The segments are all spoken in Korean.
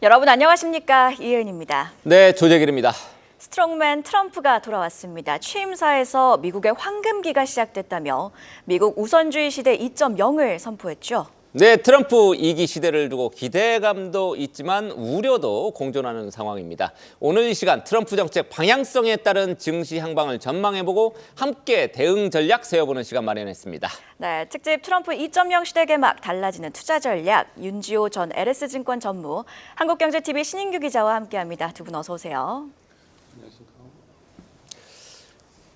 여러분 안녕하십니까? 이은입니다. 네, 조재길입니다. 스트롱맨 트럼프가 돌아왔습니다. 취임사에서 미국의 황금기가 시작됐다며 미국 우선주의 시대 2.0을 선포했죠. 네, 트럼프 2기 시대를 두고 기대감도 있지만 우려도 공존하는 상황입니다. 오늘 이 시간 트럼프 정책 방향성에 따른 증시 향방을 전망해보고 함께 대응 전략 세워보는 시간 마련했습니다. 네, 특집 트럼프 2.0 시대 개막 달라지는 투자 전략 윤지호 전 LS증권 전무, 한국경제TV 신인규 기자와 함께합니다. 두 분 어서 오세요.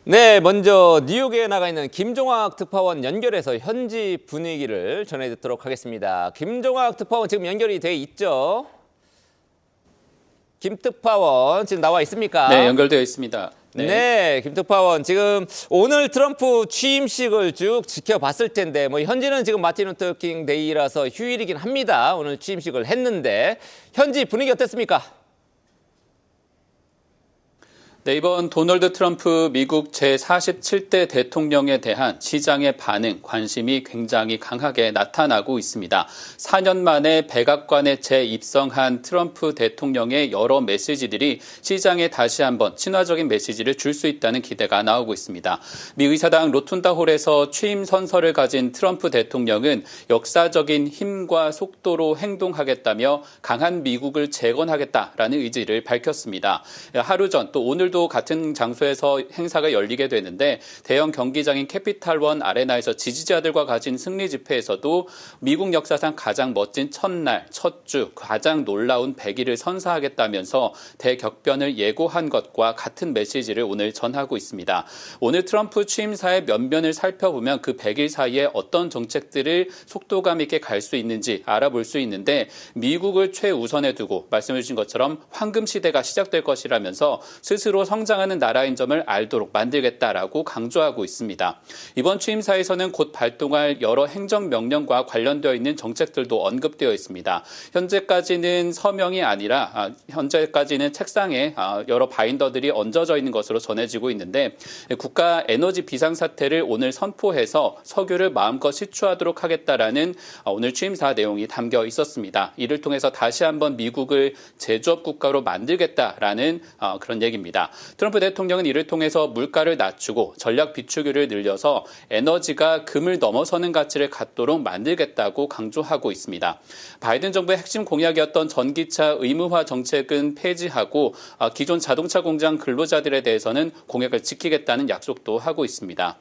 네, 먼저 뉴욕에 나가 있는 김종학 특파원 연결해서 현지 분위기를 전해 듣도록 하겠습니다. 김종학 특파원 지금 연결이 돼 있죠? 김 특파원 지금 나와 있습니까? 네, 연결되어 있습니다. 네, 김 특파원 지금 오늘 트럼프 취임식을 쭉 지켜봤을 텐데 뭐 현지는 지금 마틴 루터 킹 데이라서 휴일이긴 합니다. 오늘 취임식을 했는데 현지 분위기 어땠습니까? 네, 이번 도널드 트럼프 미국 제47대 대통령에 대한 시장의 반응, 관심이 굉장히 강하게 나타나고 있습니다. 4년 만에 백악관에 재입성한 트럼프 대통령의 여러 메시지들이 시장에 다시 한번 친화적인 메시지를 줄 수 있다는 기대가 나오고 있습니다. 미 의사당 로툰다 홀에서 취임 선서를 가진 트럼프 대통령은 역사적인 힘과 속도로 행동하겠다며 강한 미국을 재건하겠다라는 의지를 밝혔습니다. 하루 전 또 오늘도 같은 장소에서 행사가 열리게 되는데 대형 경기장인 캐피탈원 아레나에서 지지자들과 가진 승리 집회에서도 미국 역사상 가장 멋진 첫날, 첫 주, 가장 놀라운 100일을 선사하겠다면서 대격변을 예고한 것과 같은 메시지를 오늘 전하고 있습니다. 오늘 트럼프 취임사의 면면을 살펴보면 그 100일 사이에 어떤 정책들을 속도감 있게 갈 수 있는지 알아볼 수 있는데 미국을 최우선에 두고 말씀해 주신 것처럼 황금 시대가 시작될 것이라면서 스스로 성장하는 나라인 점을 알도록 만들겠다라고 강조하고 있습니다. 이번 취임사에서는 곧 발동할 여러 행정명령과 관련되어 있는 정책들도 언급되어 있습니다. 현재까지는 서명이 아니라 현재까지는 책상에 여러 바인더들이 얹어져 있는 것으로 전해지고 있는데 국가 에너지 비상사태를 오늘 선포해서 석유를 마음껏 시추하도록 하겠다라는 오늘 취임사 내용이 담겨 있었습니다. 이를 통해서 다시 한번 미국을 제조업 국가로 만들겠다라는 그런 얘기입니다. 트럼프 대통령은 이를 통해서 물가를 낮추고 전략 비축유를 늘려서 에너지가 금을 넘어서는 가치를 갖도록 만들겠다고 강조하고 있습니다. 바이든 정부의 핵심 공약이었던 전기차 의무화 정책은 폐지하고 기존 자동차 공장 근로자들에 대해서는 공약을 지키겠다는 약속도 하고 있습니다.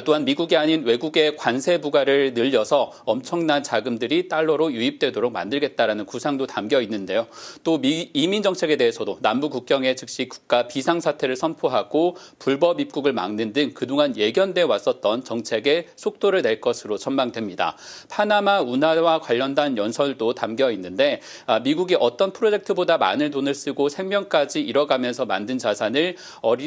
또한 미국이 아닌 외국의 관세 부과를 늘려서 엄청난 자금들이 달러로 유입되도록 만들겠다라는 구상도 담겨 있는데요. 또 이민 정책에 대해서도 남부 국경에 즉시 국가 비상사태를 선포하고 불법 입국을 막는 등 그동안 예견돼 왔었던 정책에 속도를 낼 것으로 전망됩니다. 파나마 운하와 관련된 연설도 담겨 있는데 미국이 어떤 프로젝트보다 많은 돈을 쓰고 생명까지 잃어가면서 만든 자산을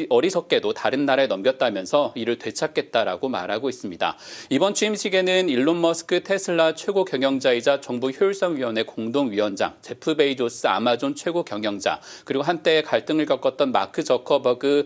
어리석게도 다른 나라에 넘겼다면서 이를 되찾겠다 라고 말하고 있습니다. 이번 취임식에는 일론 머스크 테슬라 최고 경영자이자 정부 효율성위원회 공동위원장, 제프 베이조스 아마존 최고 경영자, 그리고 한때 갈등을 겪었던 마크 저커버그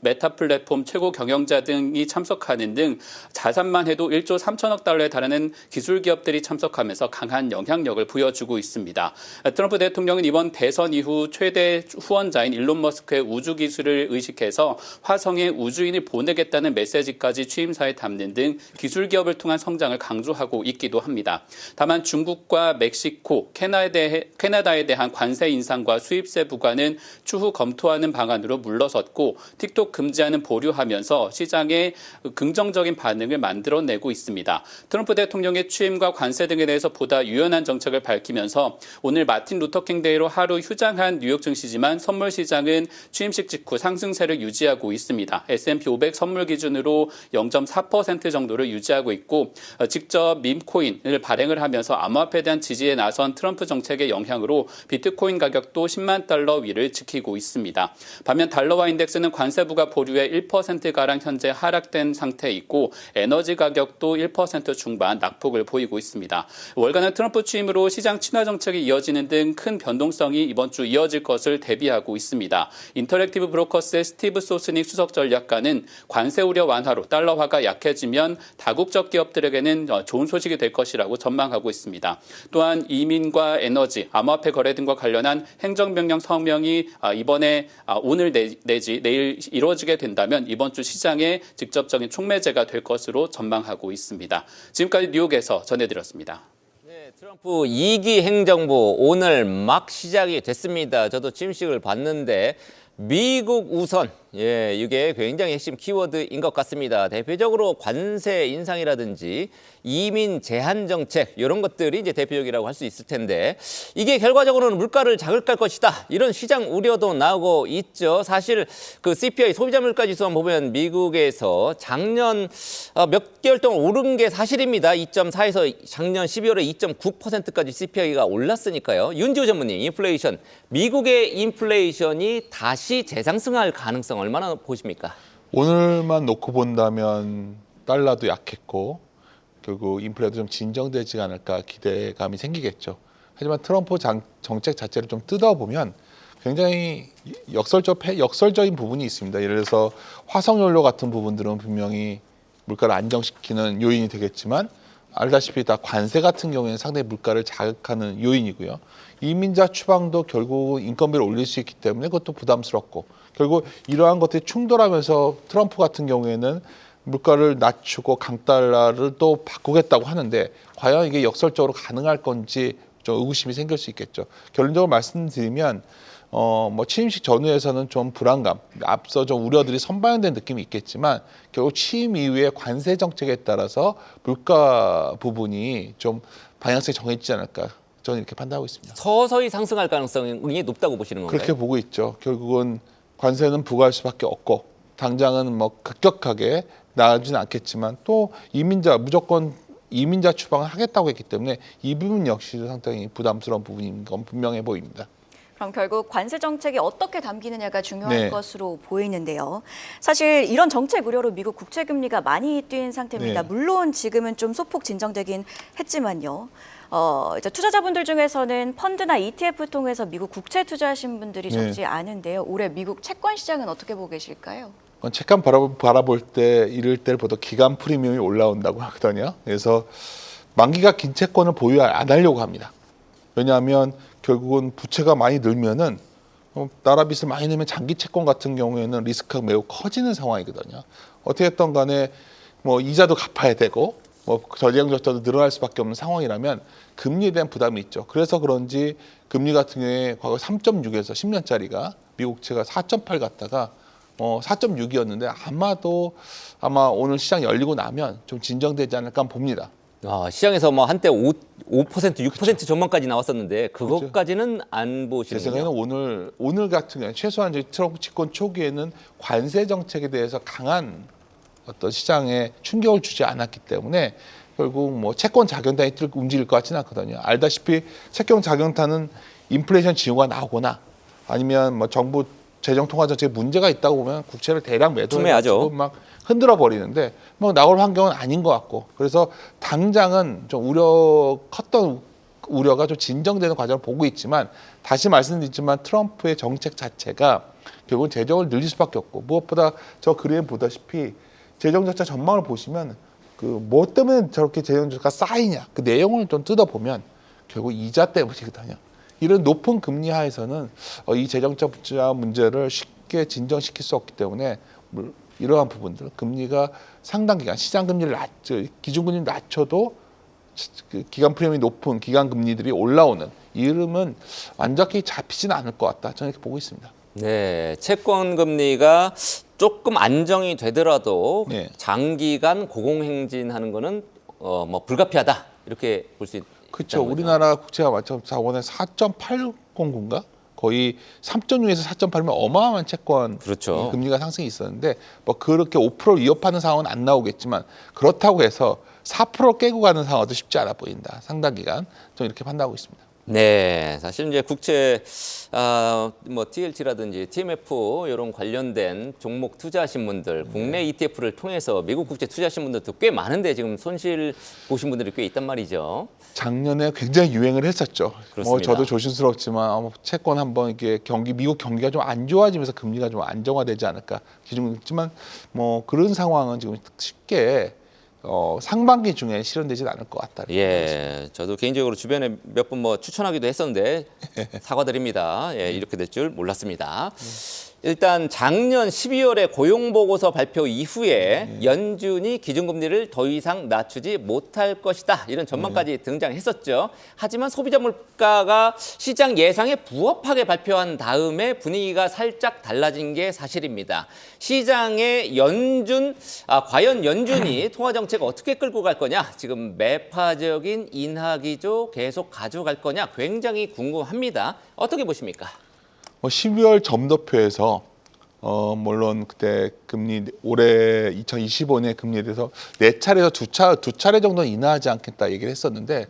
메타 플랫폼 최고 경영자 등이 참석하는 등 자산만 해도 1조 3천억 달러에 달하는 기술 기업들이 참석하면서 강한 영향력을 보여주고 있습니다. 트럼프 대통령은 이번 대선 이후 최대 후원자인 일론 머스크의 우주 기술을 의식해서 화성에 우주인을 보내겠다는 메시지까지 취임사에 담는 등 기술 기업을 통한 성장을 강조하고 있기도 합니다. 다만 중국과 멕시코, 캐나다에 대한 관세 인상과 수입세 부과는 추후 검토하는 방안으로 물러섰고 틱톡 금지하는 보류하면서 시장에 긍정적인 반응을 만들어내고 있습니다. 트럼프 대통령의 취임과 관세 등에 대해서 보다 유연한 정책을 밝히면서 오늘 마틴 루터 킹 데이로 하루 휴장한 뉴욕 증시지만 선물 시장은 취임식 직후 상승세를 유지하고 있습니다. S&P 500 선물 기준으로 0.4% 정도를 유지하고 있고 직접 밈코인을 발행을 하면서 암호화폐에 대한 지지에 나선 트럼프 정책의 영향으로 비트코인 가격도 10만 달러 위를 지키고 있습니다. 반면 달러화 인덱스는 관세 부과 보류에 1%가량 현재 하락된 상태에 있고 에너지 가격도 1% 중반 낙폭을 보이고 있습니다. 월간은 트럼프 취임으로 시장 친화 정책이 이어지는 등 큰 변동성이 이번 주 이어질 것을 대비하고 있습니다. 인터랙티브 브로커스의 스티브 소스닉 수석 전략가는 관세 우려 완화로 결과로 달러화가 약해지면 다국적 기업들에게는 좋은 소식이 될 것이라고 전망하고 있습니다. 또한 이민과 에너지, 암호화폐 거래 등과 관련한 행정명령 서명이 이번에 오늘 내지 내일 이루어지게 된다면 이번 주 시장에 직접적인 촉매제가 될 것으로 전망하고 있습니다. 지금까지 뉴욕에서 전해드렸습니다. 네, 트럼프 2기 행정부 오늘 막 시작이 됐습니다. 저도 취임식을 봤는데 미국 우선, 이게 굉장히 핵심 키워드인 것 같습니다. 대표적으로 관세 인상이라든지 이민 제한 정책 이런 것들이 이제 대표적이라고 할 수 있을 텐데 이게 결과적으로는 물가를 자극할 것이다. 이런 시장 우려도 나오고 있죠. 사실 그 CPI 소비자 물가 지수만 보면 미국에서 작년 몇 개월 동안 오른 게 사실입니다. 2.4에서 작년 12월에 2.9%까지 CPI가 올랐으니까요. 윤지호 전무님, 인플레이션, 미국의 인플레이션이 다시 재상승할 가능성 얼마나 보십니까? 오늘만 놓고 본다면 달러도 약했고 결국 인플레도 좀 진정되지 않을까 기대감이 생기겠죠. 하지만 트럼프 정책 자체를 좀 뜯어보면 굉장히 역설적인 부분이 있습니다. 예를 들어서 화석연료 같은 부분들은 분명히 물가를 안정시키는 요인이 되겠지만 알다시피 다 관세 같은 경우에는 상당히 물가를 자극하는 요인이고요. 이민자 추방도 결국 인건비를 올릴 수 있기 때문에 그것도 부담스럽고 결국 이러한 것들이 충돌하면서 트럼프 같은 경우에는 물가를 낮추고 강달러를 또 바꾸겠다고 하는데 과연 이게 역설적으로 가능할 건지 좀 의구심이 생길 수 있겠죠. 결론적으로 말씀드리면 취임식 전후에서는 좀 불안감, 앞서 좀 우려들이 선반영된 느낌이 있겠지만 결국 취임 이후에 관세 정책에 따라서 물가 부분이 좀 방향성이 정해지지 않을까 저는 이렇게 판단하고 있습니다. 서서히 상승할 가능성이 높다고 보시는 건가요? 그렇게 보고 있죠. 결국은 관세는 부과할 수밖에 없고 당장은 급격하게 나아지는 않겠지만 또 무조건 이민자 추방을 하겠다고 했기 때문에 이 부분 역시도 상당히 부담스러운 부분인 건 분명해 보입니다. 그럼 결국 관세 정책이 어떻게 담기느냐가 중요한 네. 것으로 보이는데요. 사실 이런 정책 우려로 미국 국채 금리가 많이 뛴 상태입니다. 네. 물론 지금은 좀 소폭 진정되긴 했지만요. 이제 투자자분들 중에서는 펀드나 ETF 통해서 미국 국채 투자하신 분들이 네. 적지 않은데요. 올해 미국 채권 시장은 어떻게 보고 계실까요? 책감 바라볼 때 이럴 때를 보다 기간 프리미엄이 올라온다고 하거든요. 그래서 만기가 긴 채권을 보유 안 하려고 합니다. 왜냐하면 결국은 부채가 많이 늘면은 나라 빚을 많이 내면 장기 채권 같은 경우에는 리스크가 매우 커지는 상황이거든요. 어떻게 했던 간에 이자도 갚아야 되고 저리형 적자도 늘어날 수밖에 없는 상황이라면 금리에 대한 부담이 있죠. 그래서 그런지 금리 같은 경우에 과거 3.6에서 10년짜리가 미국채가 4.8 갔다가 4.6이었는데 아마 오늘 시장 열리고 나면 좀 진정되지 않을까 봅니다. 시장에서 한때 5%, 6% 전망까지 나왔었는데 그것까지는 안 제 보시는군요. 생각에는 오늘 같은 경우는 최소한 트럼프 집권 초기에는 관세 정책에 대해서 강한 어떤 시장에 충격을 주지 않았기 때문에 결국 채권 작용단이 움직일 것 같지는 않거든요. 알다시피 채권 작용단은 인플레이션 징후가 나오거나 아니면 정부 재정 통화 정책에 문제가 있다고 보면 국채를 대량 매도해가지고 막 흔들어 버리는데 나올 환경은 아닌 것 같고 그래서 당장은 좀 컸던 우려가 좀 진정되는 과정을 보고 있지만 다시 말씀드리지만 트럼프의 정책 자체가 결국은 재정을 늘릴 수밖에 없고 무엇보다 저 그림에 보다시피 재정 적자 전망을 보시면 뭐 때문에 저렇게 재정 적자가 쌓이냐 그 내용을 좀 뜯어보면 결국 이자 때문이거든요. 이런 높은 금리 하에서는 이 재정 적자 문제를 쉽게 진정시킬 수 없기 때문에 이러한 부분들 금리가 상당 기간 시장 금리를 기준금리를 낮춰도 기간 프리미엄이 높은 기간 금리들이 올라오는 이 흐름은 완전히 잡히지는 않을 것 같다 저는 이렇게 보고 있습니다. 네, 채권 금리가 조금 안정이 되더라도 네. 장기간 고공행진하는 거는 불가피하다 이렇게 볼 수 있는 그렇죠. 우리나라 국채가 마찬가지로 자본의 4.809인가 거의 3.6에서 4.8이면 어마어마한 채권 그렇죠. 금리가 상승이 있었는데 그렇게 5%를 위협하는 상황은 안 나오겠지만 그렇다고 해서 4% 깨고 가는 상황도 쉽지 않아 보인다. 상당 기간 좀 이렇게 판단하고 있습니다. 네, 사실 이제 국채 뭐 TLT라든지 TMF 이런 관련된 종목 투자하신 분들, 국내 ETF를 통해서 미국 국채 투자하신 분들도 꽤 많은데 지금 손실 보신 분들이 꽤 있단 말이죠. 작년에 굉장히 유행을 했었죠. 그렇습니다. 저도 조심스럽지만 채권 한번 이렇게 미국 경기가 좀 안 좋아지면서 금리가 좀 안정화되지 않을까 기존 있지만 뭐 그런 상황은 지금 쉽게 상반기 중에 실현되지는 않을 것 같다. 예, 저도 개인적으로 주변에 몇 분 뭐 추천하기도 했었는데 사과드립니다. 예, 이렇게 될 줄 몰랐습니다. 일단 작년 12월에 고용보고서 발표 이후에 연준이 기준금리를 더 이상 낮추지 못할 것이다. 이런 전망까지 등장했었죠. 하지만 소비자 물가가 시장 예상에 부합하게 발표한 다음에 분위기가 살짝 달라진 게 사실입니다. 시장의 과연 연준이 통화정책 어떻게 끌고 갈 거냐, 지금 매파적인 인하 기조 계속 가져갈 거냐 굉장히 궁금합니다. 어떻게 보십니까? 12월 점도표에서 물론 그때 금리 올해 2025년 금리에 대해서 4차례에서 두 차례 정도는 인하하지 않겠다 얘기를 했었는데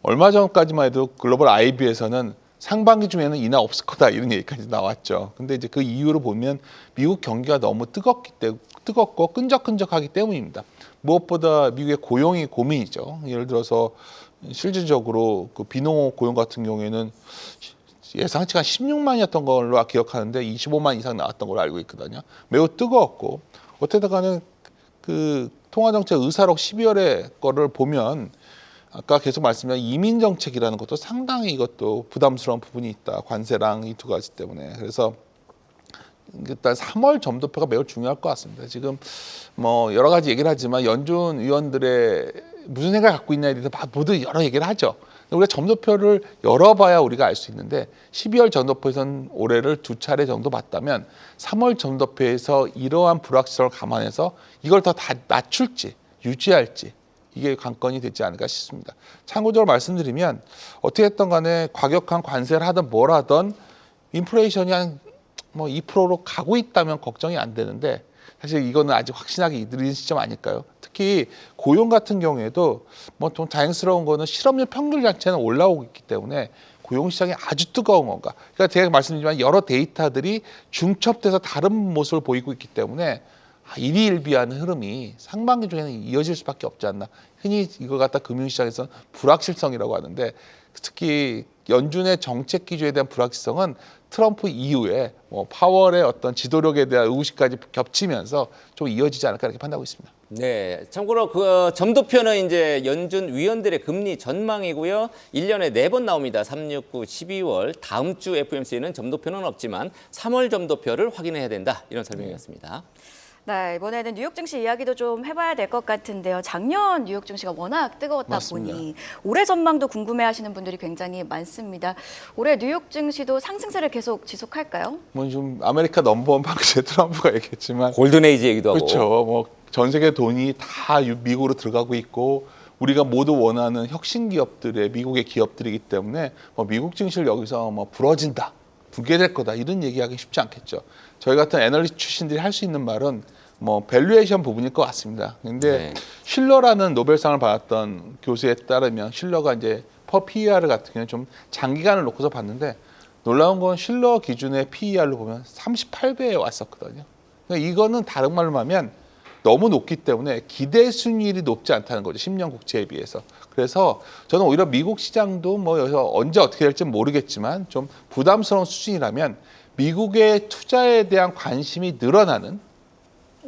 얼마 전까지만 해도 글로벌 IB에서는 상반기 중에는 인하 없을 거다 이런 얘기까지 나왔죠. 근데 이제 그 이유로 보면 미국 경기가 너무 뜨겁고 끈적끈적하기 때문입니다. 무엇보다 미국의 고용이 고민이죠. 예를 들어서 실질적으로 그 비농업 고용 같은 경우에는 예상치가 16만이었던 걸로 기억하는데 25만 이상 나왔던 걸로 알고 있거든요. 매우 뜨거웠고 어쨌든 간에 그 통화정책 의사록 12월의 거를 보면 아까 계속 말씀드린 이민정책이라는 것도 상당히 이것도 부담스러운 부분이 있다. 관세랑 이 두 가지 때문에. 그래서 일단 3월 점도표가 매우 중요할 것 같습니다. 지금 뭐 여러 가지 얘기를 하지만 연준 위원들의 무슨 생각을 갖고 있냐에 대해서 모두 여러 얘기를 하죠. 우리가 점도표를 열어봐야 우리가 알 수 있는데 12월 점도표에서는 올해를 두 차례 정도 봤다면 3월 점도표에서 이러한 불확실성을 감안해서 이걸 더 다 낮출지 유지할지 이게 관건이 되지 않을까 싶습니다. 참고적으로 말씀드리면 어떻게 했던 간에 과격한 관세를 하든 뭘 하든 인플레이션이 한 뭐 2%로 가고 있다면 걱정이 안 되는데 사실 이거는 아직 확신하기 이른 시점 아닐까요? 특히 고용 같은 경우에도 뭐 좀 다행스러운 거는 실업률 평균 자체는 올라오고 있기 때문에 고용 시장이 아주 뜨거운 건가. 그러니까 제가 말씀드리지만 여러 데이터들이 중첩돼서 다른 모습을 보이고 있기 때문에 일희일비하는 흐름이 상반기 중에는 이어질 수밖에 없지 않나. 흔히 이걸 갖다 금융시장에서는 불확실성이라고 하는데 특히 연준의 정책 기조에 대한 불확실성은 트럼프 이후에 뭐 파월의 어떤 지도력에 대한 의구심까지 겹치면서 좀 이어지지 않을까 이렇게 판단하고 있습니다. 네, 참고로 그 점도표는 이제 연준 위원들의 금리 전망이고요. 1년에 4번 나옵니다. 3, 6, 9, 12월. 다음 주 FOMC는 점도표는 없지만 3월 점도표를 확인해야 된다. 이런 설명이었습니다. 네, 이번에는 뉴욕 증시 이야기도 좀 해봐야 될 것 같은데요. 작년 뉴욕 증시가 워낙 뜨거웠다 맞습니다. 보니 올해 전망도 궁금해하시는 분들이 굉장히 많습니다. 올해 뉴욕 증시도 상승세를 계속 지속할까요? 뭐 좀 아메리카 넘버원 방식의 트럼프가 얘기했지만 골든에이지 얘기도 하고. 그렇죠. 뭐 전 세계 돈이 다 미국으로 들어가고 있고 우리가 모두 원하는 혁신 기업들의 미국의 기업들이기 때문에 뭐 미국 증시를 여기서 뭐 부러진다, 붕괴될 거다 이런 얘기하기 쉽지 않겠죠. 저희 같은 애널리스트 출신들이 할 수 있는 말은 뭐 밸류에이션 부분일 것 같습니다. 근데 쉴러라는 노벨상을 받았던 교수에 따르면 쉴러가 이제 퍼 PER 같은 경우는 좀 장기간을 놓고서 봤는데 놀라운 건 쉴러 기준의 PER로 보면 38배에 왔었거든요. 그러니까 이거는 다른 말로 하면 너무 높기 때문에 기대 수익률이 높지 않다는 거죠. 10년 국채에 비해서. 그래서 저는 오히려 미국 시장도 뭐 여기서 언제 어떻게 될지 모르겠지만 좀 부담스러운 수준이라면 미국의 투자에 대한 관심이 늘어나는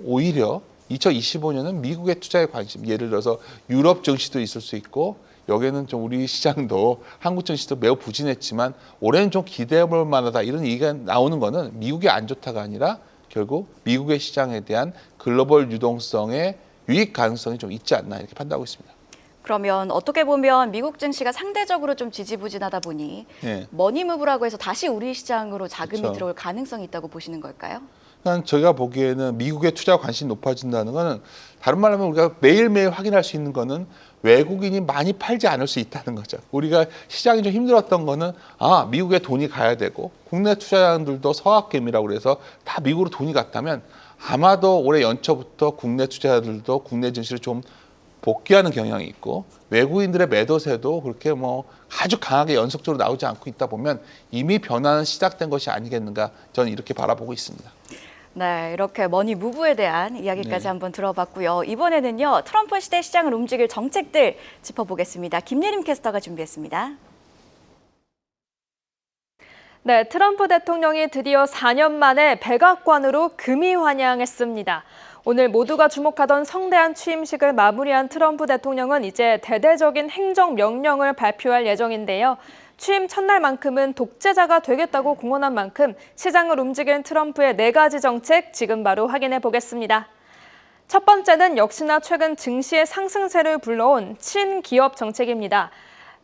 오히려 2025년은 미국의 투자에 관심, 예를 들어서 유럽 증시도 있을 수 있고 여기는 좀 우리 시장도 한국 증시도 매우 부진했지만 올해는 좀 기대해 볼 만하다 이런 얘기가 나오는 거는 미국이 안 좋다가 아니라 결국 미국의 시장에 대한 글로벌 유동성의 유익 가능성이 좀 있지 않나 이렇게 판단하고 있습니다. 그러면 어떻게 보면 미국 증시가 상대적으로 좀 지지부진하다 보니 머니무브라고 해서 다시 우리 시장으로 자금이 그렇죠. 들어올 가능성이 있다고 보시는 걸까요? 그러니까 저희가 보기에는 미국의 투자 관심이 높아진다는 거는 다른 말로 하면 우리가 매일매일 확인할 수 있는 거는 외국인이 많이 팔지 않을 수 있다는 거죠. 우리가 시장이 좀 힘들었던 거는 미국에 돈이 가야 되고 국내 투자자들도 서학개미라고 그래서 다 미국으로 돈이 갔다면 아마도 올해 연초부터 국내 투자자들도 국내 증시를 좀 복귀하는 경향이 있고 외국인들의 매도세도 그렇게 뭐 아주 강하게 연속적으로 나오지 않고 있다 보면 이미 변화는 시작된 것이 아니겠는가 저는 이렇게 바라보고 있습니다. 네, 이렇게 머니 무브에 대한 이야기까지 네. 한번 들어봤고요. 이번에는요, 트럼프 시대 시장을 움직일 정책들 짚어보겠습니다. 김예림 캐스터가 준비했습니다. 네, 트럼프 대통령이 드디어 4년 만에 백악관으로 금이 환영했습니다. 오늘 모두가 주목하던 성대한 취임식을 마무리한 트럼프 대통령은 이제 대대적인 행정명령을 발표할 예정인데요. 취임 첫날만큼은 독재자가 되겠다고 공언한 만큼 시장을 움직인 트럼프의 4가지 정책 지금 바로 확인해 보겠습니다. 첫 번째는 역시나 최근 증시의 상승세를 불러온 친기업 정책입니다.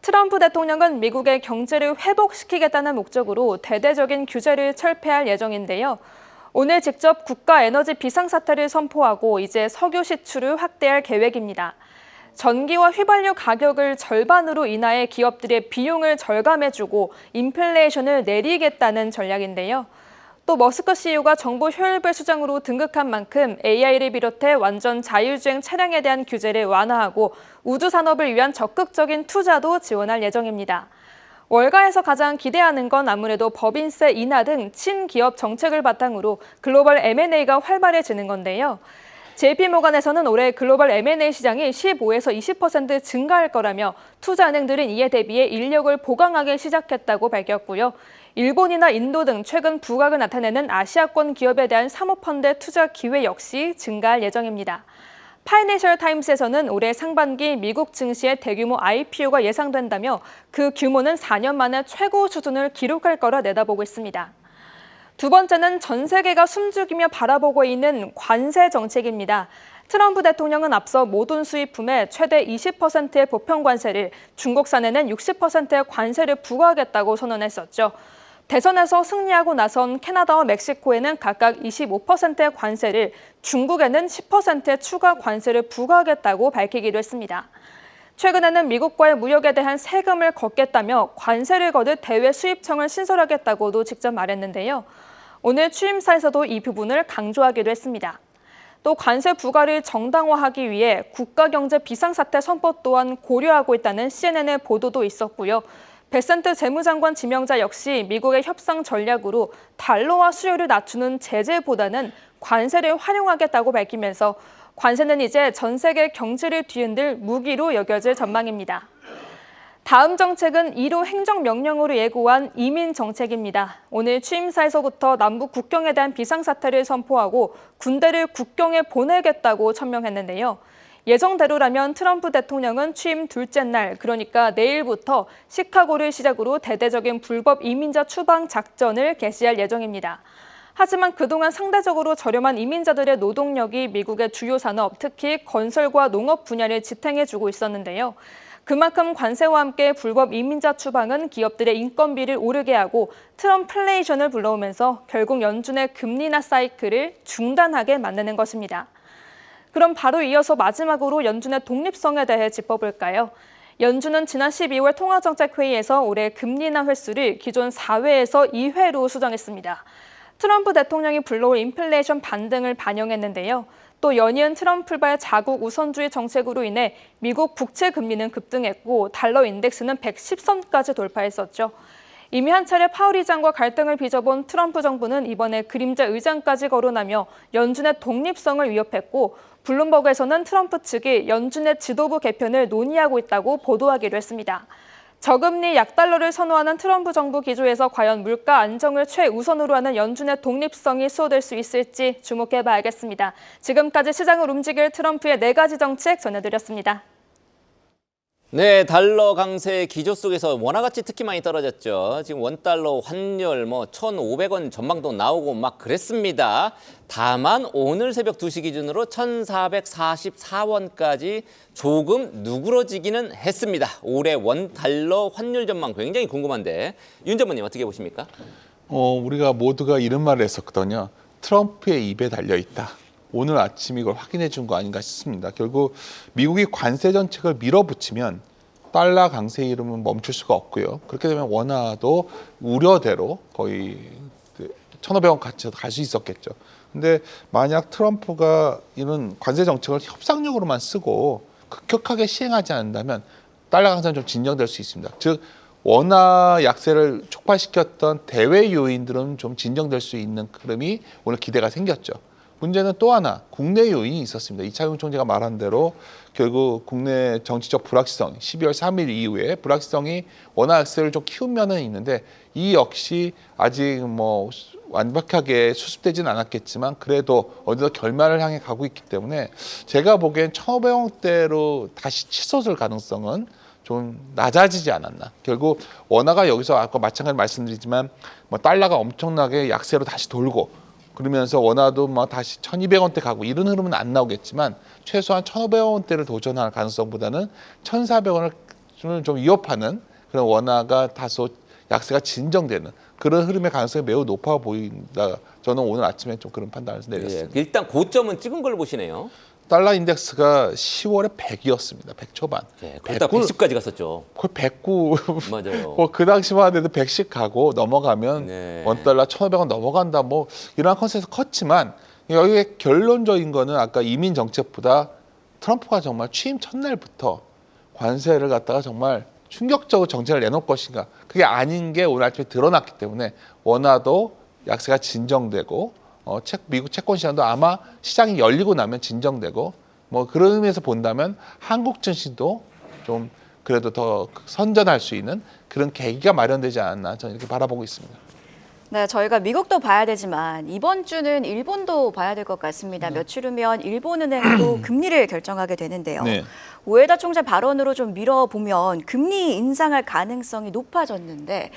트럼프 대통령은 미국의 경제를 회복시키겠다는 목적으로 대대적인 규제를 철폐할 예정인데요. 오늘 직접 국가 에너지 비상사태를 선포하고 이제 석유 시출을 확대할 계획입니다. 전기와 휘발유 가격을 절반으로 인하해 기업들의 비용을 절감해주고 인플레이션을 내리겠다는 전략인데요. 또 머스크 CEO가 정보 효율별 수장으로 등극한 만큼 AI를 비롯해 완전 자율주행 차량에 대한 규제를 완화하고 우주 산업을 위한 적극적인 투자도 지원할 예정입니다. 월가에서 가장 기대하는 건 아무래도 법인세 인하 등 친기업 정책을 바탕으로 글로벌 M&A가 활발해지는 건데요. JP모간에서는 올해 글로벌 M&A 시장이 15에서 20% 증가할 거라며 투자은행들은 이에 대비해 인력을 보강하기 시작했다고 밝혔고요. 일본이나 인도 등 최근 부각을 나타내는 아시아권 기업에 대한 사모펀드 투자 기회 역시 증가할 예정입니다. 파이낸셜 타임스에서는 올해 상반기 미국 증시의 대규모 IPO가 예상된다며 그 규모는 4년 만에 최고 수준을 기록할 거라 내다보고 있습니다. 두 번째는 전 세계가 숨죽이며 바라보고 있는 관세 정책입니다. 트럼프 대통령은 앞서 모든 수입품에 최대 20%의 보편 관세를, 중국산에는 60%의 관세를 부과하겠다고 선언했었죠. 대선에서 승리하고 나선 캐나다와 멕시코에는 각각 25%의 관세를, 중국에는 10%의 추가 관세를 부과하겠다고 밝히기도 했습니다. 최근에는 미국과의 무역에 대한 세금을 걷겠다며 관세를 거듯 대외 수입청을 신설하겠다고도 직접 말했는데요. 오늘 취임사에서도 이 부분을 강조하기도 했습니다. 또 관세 부과를 정당화하기 위해 국가경제 비상사태 선포 또한 고려하고 있다는 CNN의 보도도 있었고요. 베센트 재무장관 지명자 역시 미국의 협상 전략으로 달러화 수요를 낮추는 제재보다는 관세를 활용하겠다고 밝히면서 관세는 이제 전 세계 경제를 뒤흔들 무기로 여겨질 전망입니다. 다음 정책은 1호 행정명령으로 예고한 이민 정책입니다. 오늘 취임사에서부터 남북 국경에 대한 비상사태를 선포하고 군대를 국경에 보내겠다고 천명했는데요. 예정대로라면 트럼프 대통령은 취임 둘째 날, 그러니까 내일부터 시카고를 시작으로 대대적인 불법 이민자 추방 작전을 개시할 예정입니다. 하지만 그동안 상대적으로 저렴한 이민자들의 노동력이 미국의 주요 산업, 특히 건설과 농업 분야를 지탱해주고 있었는데요. 그만큼 관세와 함께 불법 이민자 추방은 기업들의 인건비를 오르게 하고 트럼플레이션을 불러오면서 결국 연준의 금리 인하 사이클을 중단하게 만드는 것입니다. 그럼 바로 이어서 마지막으로 연준의 독립성에 대해 짚어볼까요? 연준은 지난 12월 통화정책회의에서 올해 금리 인하 횟수를 기존 4회에서 2회로 수정했습니다. 트럼프 대통령이 불러올 인플레이션 반등을 반영했는데요. 또 연이은 트럼프발 자국 우선주의 정책으로 인해 미국 국채 금리는 급등했고 달러 인덱스는 110선까지 돌파했었죠. 이미 한 차례 파월 의장과 갈등을 빚어본 트럼프 정부는 이번에 그림자 의장까지 거론하며 연준의 독립성을 위협했고 블룸버그에서는 트럼프 측이 연준의 지도부 개편을 논의하고 있다고 보도하기도 했습니다. 저금리 약달러를 선호하는 트럼프 정부 기조에서 과연 물가 안정을 최우선으로 하는 연준의 독립성이 수호될 수 있을지 주목해봐야겠습니다. 지금까지 시장을 움직일 트럼프의 4가지 정책 전해드렸습니다. 네, 달러 강세 기조 속에서 원화가치 특히 많이 떨어졌죠. 지금 원달러 환율 1,500원 전망도 나오고 막 그랬습니다. 다만 오늘 새벽 2시 기준으로 1,444원까지 조금 누그러지기는 했습니다. 올해 원달러 환율 전망 굉장히 궁금한데 윤 전무님 어떻게 보십니까? 우리가 모두가 이런 말을 했었거든요. 트럼프의 입에 달려있다. 오늘 아침 이걸 확인해 준 거 아닌가 싶습니다. 결국 미국이 관세 정책을 밀어붙이면 달러 강세 이름은 멈출 수가 없고요. 그렇게 되면 원화도 우려대로 거의 1,500원 가치로 갈 수 있었겠죠. 근데 만약 트럼프가 이런 관세 정책을 협상력으로만 쓰고 급격하게 시행하지 않는다면 달러 강세는 좀 진정될 수 있습니다. 즉 원화 약세를 촉발시켰던 대외 요인들은 좀 진정될 수 있는 흐름이 오늘 기대가 생겼죠. 문제는 또 하나 국내 요인이 있었습니다. 이차용 총재가 말한 대로 결국 국내 정치적 불확실성 12월 3일 이후에 불확실성이 원화 약세를 좀 키운 면은 있는데 이 역시 아직 뭐 완벽하게 수습되지는 않았겠지만 그래도 어디서 결말을 향해 가고 있기 때문에 제가 보기엔 1,500원대로 다시 치솟을 가능성은 좀 낮아지지 않았나. 결국 원화가 여기서 아까 마찬가지로 말씀드리지만 뭐 달러가 엄청나게 약세로 다시 돌고 그러면서 원화도 뭐 다시 1,200원대 가고 이런 흐름은 안 나오겠지만 최소한 1,500원대를 도전할 가능성보다는 1,400원을 좀 위협하는 그런 원화가 다소 약세가 진정되는 그런 흐름의 가능성이 매우 높아 보인다. 저는 오늘 아침에 좀 그런 판단을 내렸습니다. 예, 일단 고점은 찍은 걸로 보시네요. 달러 인덱스가 10월에 100이었습니다. 100 초반. 예, 그러다 110까지 갔었죠. 거의 109. 맞아요. 그 당시만 해도 110 가고 넘어가면 네. 원달러 1,500원 넘어간다. 뭐 이런 컨셉에서 컸지만 여기에 결론적인 거는 아까 이민 정책보다 트럼프가 정말 취임 첫날부터 관세를 갖다가 정말 충격적으로 정책을 내놓을 것인가. 그게 아닌 게 오늘 아침에 드러났기 때문에 원화도 약세가 진정되고 미국 채권 시장도 아마 시장이 열리고 나면 진정되고 뭐 그런 의미에서 본다면 한국 증시도 좀 그래도 더 선전할 수 있는 그런 계기가 마련되지 않았나 저는 이렇게 바라보고 있습니다. 네, 저희가 미국도 봐야 되지만 이번 주는 일본도 봐야 될 것 같습니다. 며칠 후면 일본은행도 금리를 결정하게 되는데요. 네. 우에다 총재 발언으로 좀 밀어보면 금리 인상할 가능성이 높아졌는데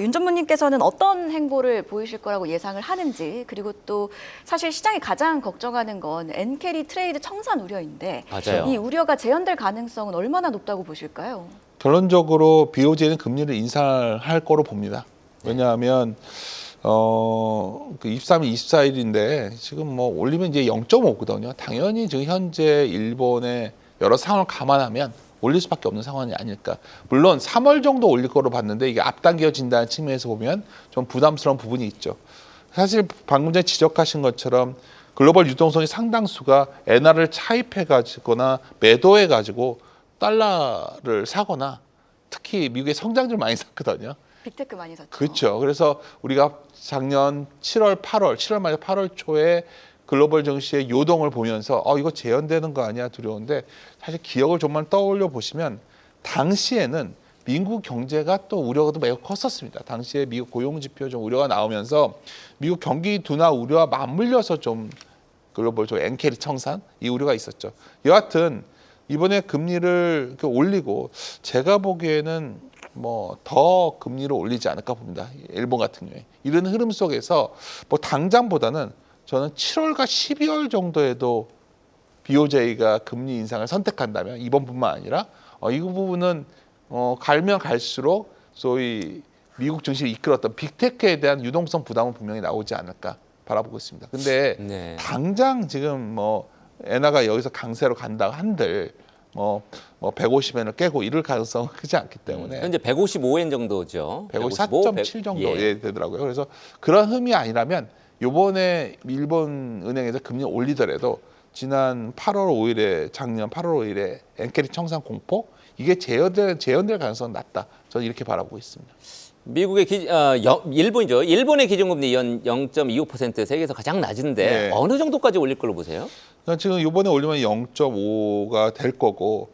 윤 전무님께서는 어떤 행보를 보이실 거라고 예상을 하는지 그리고 또 사실 시장이 가장 걱정하는 건 엔캐리 트레이드 청산 우려인데 맞아요. 이 우려가 재현될 가능성은 얼마나 높다고 보실까요? 결론적으로 BOJ는 금리를 인상할 거로 봅니다. 왜냐하면 그 23일, 24일인데 지금 뭐 올리면 이제 0.5거든요. 당연히 지금 현재 일본의 여러 상황을 감안하면 올릴 수밖에 없는 상황이 아닐까. 물론 3월 정도 올릴 거로 봤는데 이게 앞당겨진다는 측면에서 보면 좀 부담스러운 부분이 있죠. 사실 방금 전에 지적하신 것처럼 글로벌 유동성의 상당수가 엔화를 차입해 가지거나 매도해 가지고 달러를 사거나 특히 미국의 성장주를 많이 샀거든요. 빅테크 많이 샀죠. 그렇죠. 그래서 우리가 작년 7월 말에 8월 초에 글로벌 증시의 요동을 보면서 이거 재현되는 거 아니야 두려운데 사실 기억을 좀만 떠올려 보시면 당시에는 미국 경제가 또 우려가 매우 컸었습니다. 당시에 미국 고용 지표 좀 우려가 나오면서 미국 경기 둔화 우려와 맞물려서 좀 글로벌 좀 엔캐리 청산 이 우려가 있었죠. 여하튼 이번에 금리를 올리고 제가 보기에는 뭐 더 금리를 올리지 않을까 봅니다. 일본 같은 경우에 이런 흐름 속에서 뭐 당장보다는 저는 7월과 12월 정도에도 BOJ가 금리 인상을 선택한다면 이번뿐만 아니라 이 부분은 갈면 갈수록 소위 미국 증시를 이끌었던 빅테크에 대한 유동성 부담은 분명히 나오지 않을까 바라보고 있습니다. 근데 네. 당장 지금 뭐 엔화가 여기서 강세로 간다 한들 뭐 150엔을 깨고 이럴 가능성은 크지 않기 때문에 현재 155엔 정도죠. 154.7 정도 예. 되더라고요. 그래서 그런 흠이 아니라면 이번에 일본 은행에서 금리 올리더라도 지난 8월 5일에 작년 8월 5일에 엔캐리 청산 공포 이게 재현될 가능성은 낮다. 저는 이렇게 바라보고 있습니다. 미국의 일본이죠. 일본의 기준금리 연 0.25% 세계에서 가장 낮은데 네. 어느 정도까지 올릴 걸로 보세요? 지금 이번에 올리면 0.5가 될 거고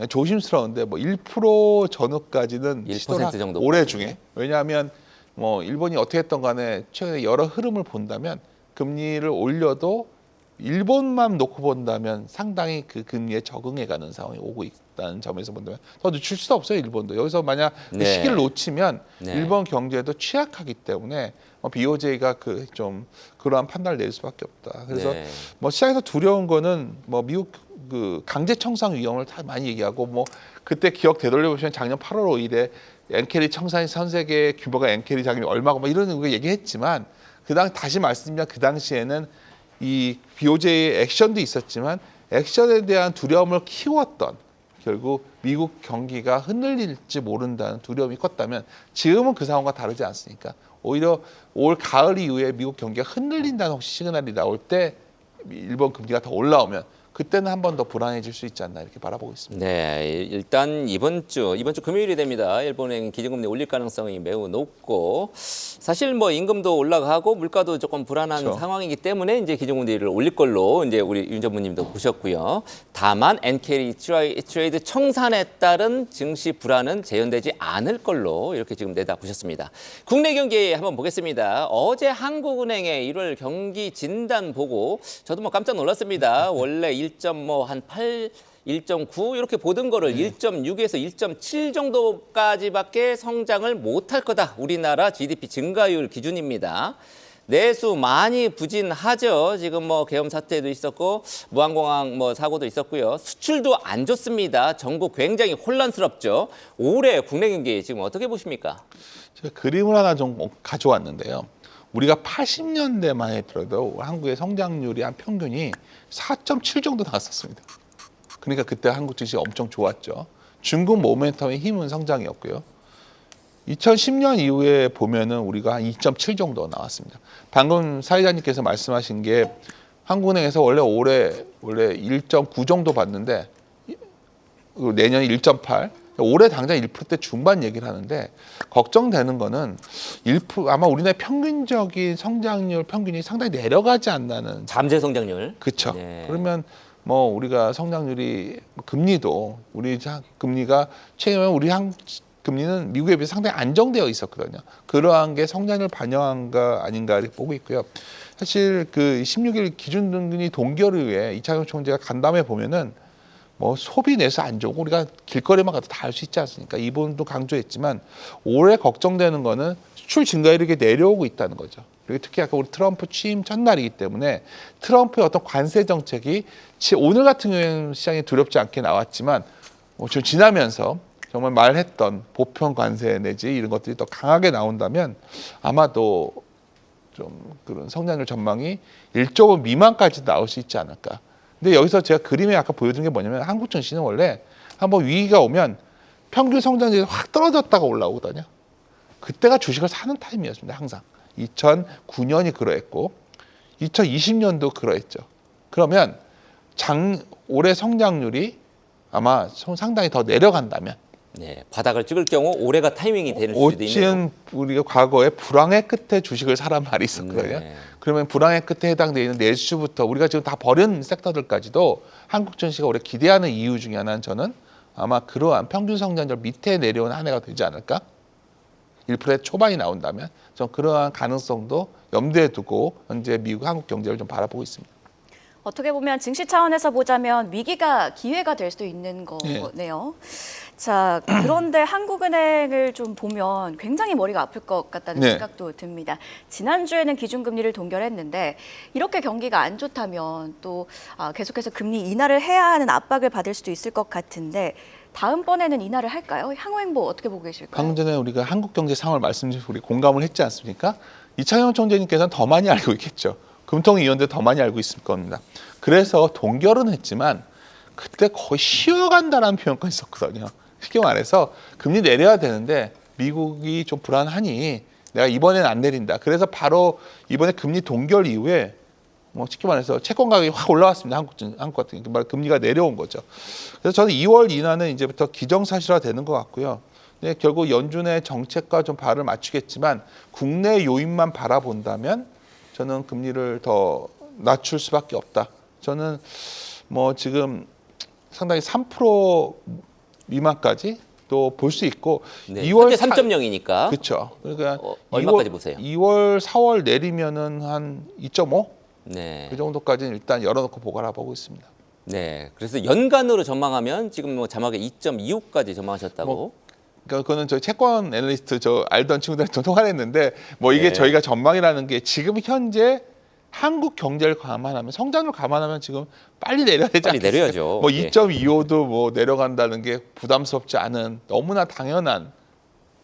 조심스러운데 뭐 1% 전후까지는 1% 정도 올해 중에 왜냐하면 뭐 일본이 어떻게 했던 간에 최근에 여러 흐름을 본다면 금리를 올려도 일본만 놓고 본다면 상당히 그 금리에 적응해가는 상황이 오고 있다는 점에서 본다면 더 늦출 수도 없어요. 일본도 여기서 만약 그 네. 시기를 놓치면 네. 일본 경제도 취약하기 때문에 BOJ가 좀 그러한 판단을 낼 수밖에 없다. 그래서 네. 뭐 시장에서 두려운 거는 뭐 미국 그 강제 청산 위험을 다 많이 얘기하고 뭐 그때 기억 되돌려 보시면 작년 8월 5일에 엔캐리 청산이 전 세계 규모가 엔캐리 자금이 얼마고 뭐 이런 거 얘기했지만 다시 말씀드리면 그 당시에는 이 BOJ의 액션도 있었지만 액션에 대한 두려움을 키웠던 결국 미국 경기가 흔들릴지 모른다는 두려움이 컸다면 지금은 그 상황과 다르지 않습니까? 오히려 올 가을 이후에 미국 경기가 흔들린다는 혹시 시그널이 나올 때 일본 금리가 더 올라오면 그때는 한 번 더 불안해질 수 있지 않나 이렇게 바라보고 있습니다. 네, 일단 이번 주 금요일이 됩니다. 일본은행 기준금리 올릴 가능성이 매우 높고 사실 뭐 임금도 올라가고 물가도 조금 불안한 그렇죠. 상황이기 때문에 이제 기준금리를 올릴 걸로 이제 우리 윤 전무님도 보셨고요. 다만 NK 트레이드 청산에 따른 증시 불안은 재현되지 않을 걸로 이렇게 지금 내다 보셨습니다. 국내 경기 한번 보겠습니다. 어제 한국은행의 1월 경기 진단 보고 저도 뭐 깜짝 놀랐습니다. 원래 1.8 1.9 이렇게 보던 거를 1.6에서 1.7 정도까지밖에 성장을 못할 거다. 우리나라 GDP 증가율 기준입니다. 내수 많이 부진하죠. 지금 뭐 계엄 사태도 있었고 무한공항 뭐 사고도 있었고요. 수출도 안 좋습니다. 전국 굉장히 혼란스럽죠. 올해 국내 경기 지금 어떻게 보십니까? 제가 그림을 하나 좀 가져왔는데요. 우리가 80년대만 해도 한국의 성장률이 한 평균이 4.7 정도 나왔었습니다. 그러니까 그때 한국 증시 엄청 좋았죠. 중국 모멘텀의 힘은 성장이었고요. 2010년 이후에 보면은 우리가 한 2.7 정도 나왔습니다. 방금 사회자님께서 말씀하신 게 한국은행에서 원래 1.9 정도 봤는데 내년 1.8, 올해 당장 1%대 중반 얘기를 하는데 걱정되는 거는 1% 아마 우리나라의 평균적인 성장률 평균이 상당히 내려가지 않나는. 잠재 성장률. 그렇죠. 네. 그러면 뭐 우리가 성장률이 금리도 우리 금리가 최근에 우리 한국 금리는 미국에 비해서 상당히 안정되어 있었거든요. 그러한 게 성장률 반영한가 아닌가 이렇게 보고 있고요. 사실 그 16일 기준금리 동결 이후에 이창용 총재가 간담회 보면은 뭐 소비 내수 안 좋고 우리가 길거리만 가도 다 알 수 있지 않습니까? 이 부분도 강조했지만 올해 걱정되는 거는 수출 증가율이 이렇게 내려오고 있다는 거죠. 그리고 특히 아까 우리 트럼프 취임 첫날이기 때문에 트럼프의 어떤 관세 정책이 오늘 같은 경우에는 시장에 두렵지 않게 나왔지만 좀 지나면서 정말 말했던 보편 관세 내지 이런 것들이 더 강하게 나온다면 아마도 좀 그런 성장률 전망이 1.5 미만까지 나올 수 있지 않을까. 근데 여기서 제가 그림에 아까 보여드린 게 뭐냐면 한국 증시는 원래 한번 위기가 오면 평균 성장률이 확 떨어졌다가 올라오거든요. 그때가 주식을 사는 타임이었습니다. 항상. 2009년이 그러했고 2020년도 그러했죠. 그러면 올해 성장률이 아마 상당히 더 내려간다면 네, 바닥을 찍을 경우 올해가 타이밍이 될 수도 있는. 오치은 우리가 과거에 불황의 끝에 주식을 사란 말이 있었거든요. 네. 그러면 불황의 끝에 해당되는 내수부터 우리가 지금 다 버린 섹터들까지도 한국 증시가 올해 기대하는 이유 중에 하나는 저는 아마 그러한 평균 성장률 밑에 내려온 한 해가 되지 않을까? 1% 초반이 나온다면 전 그러한 가능성도 염두에 두고 현재 미국, 한국 경제를 좀 바라보고 있습니다. 어떻게 보면 증시 차원에서 보자면 위기가 기회가 될 수도 있는 거네요. 자, 그런데 한국은행을 좀 보면 굉장히 머리가 아플 것 같다는 생각도 듭니다. 지난주에는 기준금리를 동결했는데 이렇게 경기가 안 좋다면 또 계속해서 금리 인하를 해야 하는 압박을 받을 수도 있을 것 같은데 다음번에는 인하를 할까요? 향후 행보 어떻게 보고 계실까요? 방금 전에 우리가 한국 경제 상황을 말씀드리고 우리 공감을 했지 않습니까? 이창용 총재님께서는 더 많이 알고 있겠죠. 금통위원들 더 많이 알고 있을 겁니다. 그래서 동결은 했지만 그때 거의 쉬어간다는 표현까지 썼거든요. 쉽게 말해서 금리 내려야 되는데 미국이 좀 불안하니 내가 이번에는 안 내린다. 그래서 바로 이번에 금리 동결 이후에 뭐 쉽게 말해서 채권 가격이 확 올라왔습니다. 한국 같은 경우 금리가 내려온 거죠. 그래서 저는 2월 인하는 이제부터 기정사실화 되는 것 같고요. 근데 결국 연준의 정책과 좀 발을 맞추겠지만 국내 요인만 바라본다면 저는 금리를 더 낮출 수밖에 없다. 저는 뭐 지금 상당히 3% 미만까지 또 볼 수 있고 네, 2월 3.0이니까. 그렇죠. 그러니까 얼마까지 보세요? 2월, 4월 내리면은 한 2.5? 네. 그 정도까지는 일단 열어놓고 보관하고 있습니다. 네. 그래서 연간으로 전망하면 지금 뭐 자막에 2.25까지 전망하셨다고. 그러니까 그거는 저희 채권 애널리스트 저 알던 친구들한테 통화했는데 뭐 이게 저희가 전망이라는 게 지금 현재 한국 경제를 감안하면 성장률 감안하면 지금 빨리 내려야 되지 빨리 않겠어요? 내려야죠. 뭐 예. 2.25도 뭐 내려간다는 게 부담스럽지 않은 너무나 당연한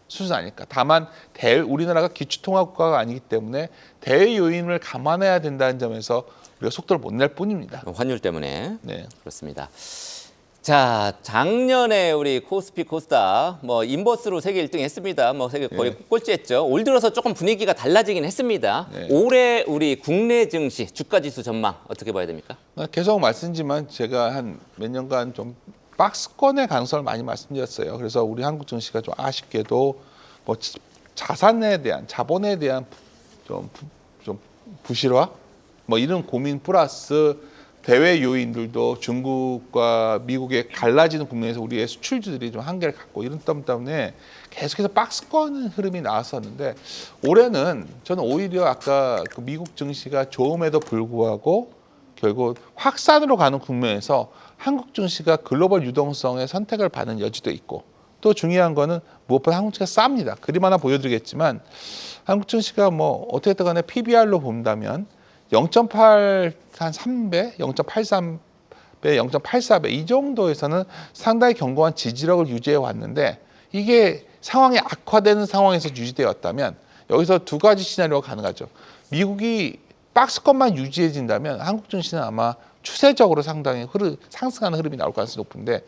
수준 아닐까. 다만 우리나라가 기축통화국가가 아니기 때문에 대외 요인을 감안해야 된다는 점에서 우리가 속도를 못 낼 뿐입니다. 환율 때문에. 네. 그렇습니다. 자, 작년에 우리 코스피 코스닥 뭐 인버스로 세계 1등 했습니다. 뭐 세계 거의 꼴찌했죠. 올 들어서 조금 분위기가 달라지긴 했습니다. 네. 올해 우리 국내 증시 주가 지수 전망 어떻게 봐야 됩니까? 계속 말씀드리지만 제가 한 몇 년간 좀 박스권의 가능성을 많이 말씀드렸어요. 그래서 우리 한국 증시가 좀 아쉽게도 뭐 자산에 대한 자본에 대한 좀 부실화 뭐 이런 고민 플러스 대외 요인들도 중국과 미국의 갈라지는 국면에서 우리의 수출주들이 좀 한계를 갖고 이런 점 때문에 계속해서 박스권 흐름이 나왔었는데 올해는 저는 오히려 아까 그 미국 증시가 좋음에도 불구하고 결국 확산으로 가는 국면에서 한국 증시가 글로벌 유동성의 선택을 받는 여지도 있고 또 중요한 거는 무엇보다 한국 증시가 쌉니다. 그림 하나 보여드리겠지만 한국 증시가 뭐 어떻게 됐든 간에 PBR로 본다면 0.8 한 3배, 0.83배, 0.84배 이 정도에서는 상당히 견고한 지지력을 유지해 왔는데 이게 상황이 악화되는 상황에서 유지되었다면 여기서 두 가지 시나리오가 가능하죠. 미국이 박스권만 유지해진다면 한국 증시는 아마 추세적으로 상당히 상승하는 흐름이 나올 가능성이 높은데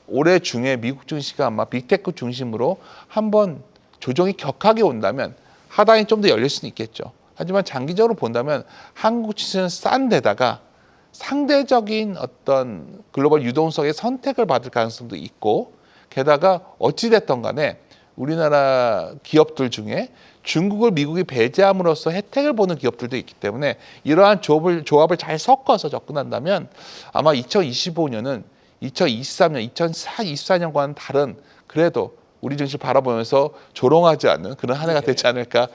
올해 중에 미국 증시가 아마 빅테크 중심으로 한번 조정이 격하게 온다면 하단이 좀 더 열릴 수는 있겠죠. 하지만 장기적으로 본다면 한국 증시는 싼 데다가 상대적인 어떤 글로벌 유동성의 선택을 받을 가능성도 있고 게다가 어찌됐든 간에 우리나라 기업들 중에 중국을 미국이 배제함으로써 혜택을 보는 기업들도 있기 때문에 이러한 조합을 잘 섞어서 접근한다면 아마 2025년은 2023년, 2024년과는 다른 그래도 우리 증시 바라보면서 조롱하지 않는 그런 한 해가 되지 않을까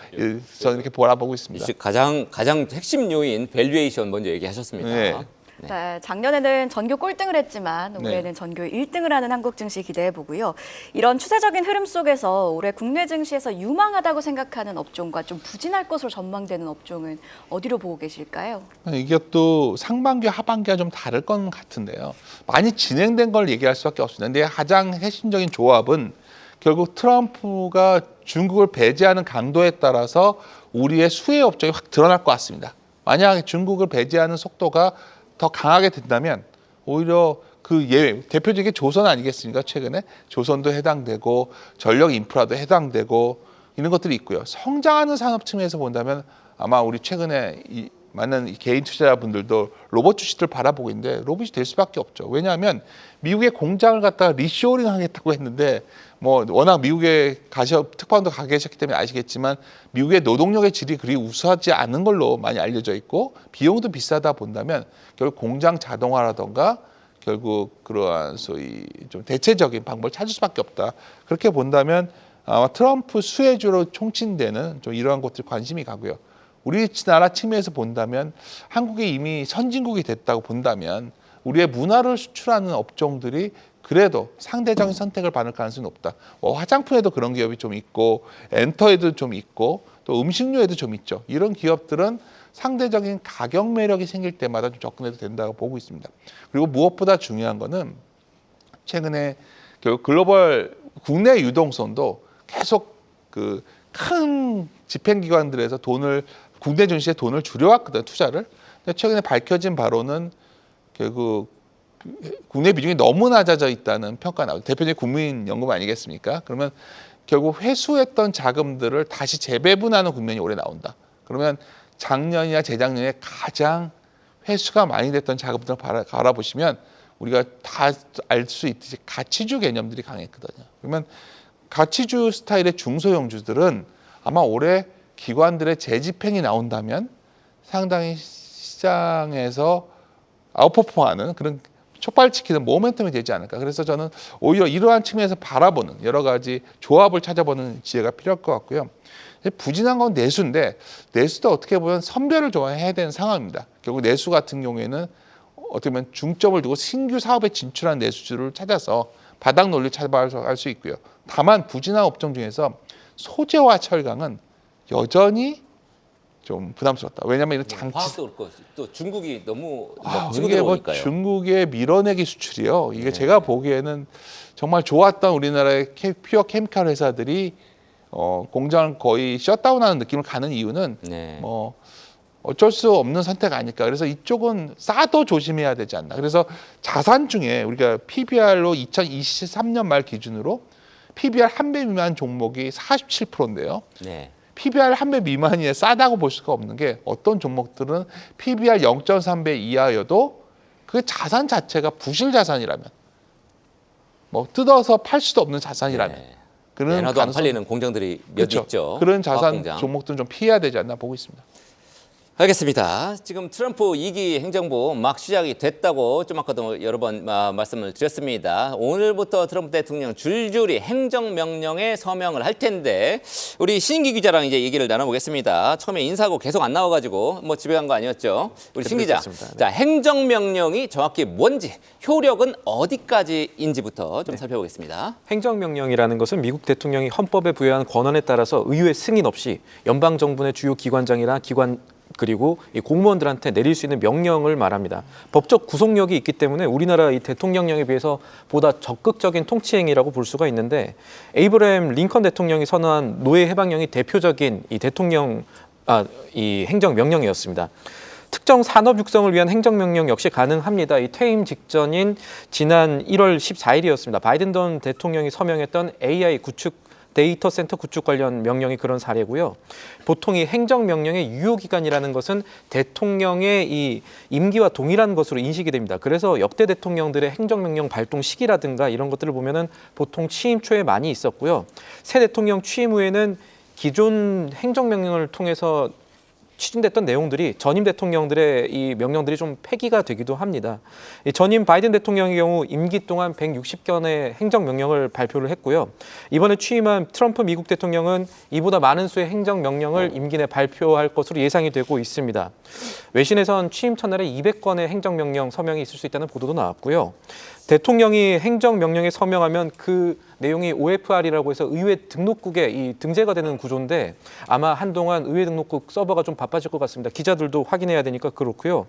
저는 이렇게 바라보고 있습니다. 가장 핵심 요인 밸류에이션 먼저 얘기하셨습니다. 네. 네, 작년에는 전교 꼴등을 했지만 올해는 전교 1등을 하는 한국 증시 기대해 보고요. 이런 추세적인 흐름 속에서 올해 국내 증시에서 유망하다고 생각하는 업종과 좀 부진할 것으로 전망되는 업종은 어디로 보고 계실까요? 이게 또 상반기, 하반기가 좀 다를 건 같은데요. 많이 진행된 걸 얘기할 수밖에 없습니다. 근데 가장 핵심적인 조합은 결국 트럼프가 중국을 배제하는 강도에 따라서 우리의 수혜 업종이 확 드러날 것 같습니다. 만약에 중국을 배제하는 속도가 더 강하게 된다면 오히려 그 예외 대표적인 조선 아니겠습니까? 최근에 조선도 해당되고 전력 인프라도 해당되고 이런 것들이 있고요. 성장하는 산업 측면에서 본다면 아마 우리 최근에 많은 개인 투자자분들도 로봇 주식들 바라보고 있는데 로봇이 될 수밖에 없죠. 왜냐하면 미국의 공장을 갖다가 리쇼링 하겠다고 했는데 뭐 워낙 미국에 특파원도 가 계셨기 때문에 아시겠지만 미국의 노동력의 질이 그리 우수하지 않은 걸로 많이 알려져 있고 비용도 비싸다 본다면 결국 공장 자동화라던가 결국 그러한 소위 좀 대체적인 방법을 찾을 수밖에 없다. 그렇게 본다면 아마 트럼프 수혜주로 총칭되는 좀 이러한 것들이 관심이 가고요. 우리나라 측면에서 본다면 한국이 이미 선진국이 됐다고 본다면 우리의 문화를 수출하는 업종들이 그래도 상대적인 선택을 받을 가능성이 높다. 화장품에도 그런 기업이 좀 있고 엔터에도 좀 있고 또 음식료에도 좀 있죠. 이런 기업들은 상대적인 가격 매력이 생길 때마다 좀 접근해도 된다고 보고 있습니다. 그리고 무엇보다 중요한 거는 최근에 결국 글로벌 국내 유동성도 계속 그 큰 집행기관들에서 국내 증시에 돈을 줄여왔거든요, 투자를. 근데 최근에 밝혀진 바로는 결국 국내 비중이 너무 낮아져 있다는 평가가 나오죠. 대표적인 국민연금 아니겠습니까? 그러면 결국 회수했던 자금들을 다시 재배분하는 국면이 올해 나온다. 그러면 작년이나 재작년에 가장 회수가 많이 됐던 자금들을 바라보시면 우리가 다 알 수 있듯이 가치주 개념들이 강했거든요. 그러면 가치주 스타일의 중소형주들은 아마 올해 기관들의 재집행이 나온다면 상당히 시장에서 아웃퍼폼하는 그런 촉발시키는 모멘텀이 되지 않을까. 그래서 저는 오히려 이러한 측면에서 바라보는 여러 가지 조합을 찾아보는 지혜가 필요할 것 같고요. 부진한 건 내수인데 내수도 어떻게 보면 선별을 좋아해야 되는 상황입니다. 결국 내수 같은 경우에는 어떻게 보면 중점을 두고 신규 사업에 진출한 내수주를 찾아서 바닥 논리를 찾아갈 수 있고요. 다만 부진한 업종 중에서 소재와 철강은 여전히 좀 부담스럽다. 왜냐하면 이런 장치 화학도 그렇고 또 중국이 너무 이게 뭐 중국의 밀어내기 수출이요. 이게 제가 보기에는 정말 좋았던 우리나라의 퓨어 케미칼 회사들이 공장을 거의 셧다운하는 느낌을 가는 이유는 뭐 어쩔 수 없는 선택 아닐까. 그래서 이쪽은 싸도 조심해야 되지 않나. 그래서 자산 중에 우리가 PBR로 2023년 말 기준으로 PBR 한 배 미만 종목이 47%인데요. 네. PBR 한 배 미만이에 싸다고 볼 수가 없는 게 어떤 종목들은 PBR 0.3배 이하여도 그 자산 자체가 부실 자산이라면 뭐 뜯어서 팔 수도 없는 자산이라면 네. 그런 내놔도 안 가능성, 팔리는 공장들이 몇 그렇죠. 있죠. 그런 자산 화학공장. 종목들은 좀 피해야 되지 않나 보고 있습니다. 알겠습니다. 지금 트럼프 2기 행정부 막 시작이 됐다고 좀 아까도 여러 번 말씀을 드렸습니다. 오늘부터 트럼프 대통령 줄줄이 행정명령에 서명을 할 텐데 우리 신기 기자랑 이제 얘기를 나눠보겠습니다. 처음에 인사하고 계속 안 나와가지고 뭐 집에 간 거 아니었죠? 우리 신 기자. 네. 자, 행정명령이 정확히 뭔지, 효력은 어디까지인지부터 좀 살펴보겠습니다. 행정명령이라는 것은 미국 대통령이 헌법에 부여한 권한에 따라서 의회 승인 없이 연방정부의 주요 기관장이나 기관 그리고 이 공무원들한테 내릴 수 있는 명령을 말합니다. 법적 구속력이 있기 때문에 우리나라 이 대통령령에 비해서 보다 적극적인 통치행위라고 볼 수가 있는데 에이브러햄 링컨 대통령이 선언한 노예 해방령이 대표적인 이 이 행정명령이었습니다. 특정 산업 육성을 위한 행정명령 역시 가능합니다. 이 퇴임 직전인 지난 1월 14일이었습니다. 바이든 전 대통령이 서명했던 AI 구축 데이터 센터 구축 관련 명령이 그런 사례고요. 보통 이 행정명령의 유효기간이라는 것은 대통령의 이 임기와 동일한 것으로 인식이 됩니다. 그래서 역대 대통령들의 행정명령 발동 시기라든가 이런 것들을 보면은 보통 취임 초에 많이 있었고요. 새 대통령 취임 후에는 기존 행정명령을 통해서 추진됐던 내용들이 전임 대통령들의 이 명령들이 좀 폐기가 되기도 합니다. 이 전임 바이든 대통령의 경우 임기 동안 160건의 행정명령을 발표를 했고요. 이번에 취임한 트럼프 미국 대통령은 이보다 많은 수의 행정명령을 임기 내 발표할 것으로 예상이 되고 있습니다. 외신에선 취임 첫날에 200건의 행정명령 서명이 있을 수 있다는 보도도 나왔고요. 대통령이 행정명령에 서명하면 그 내용이 OFR이라고 해서 의회 등록국에 이 등재가 되는 구조인데 아마 한동안 의회 등록국 서버가 좀 바빠질 것 같습니다. 기자들도 확인해야 되니까 그렇고요.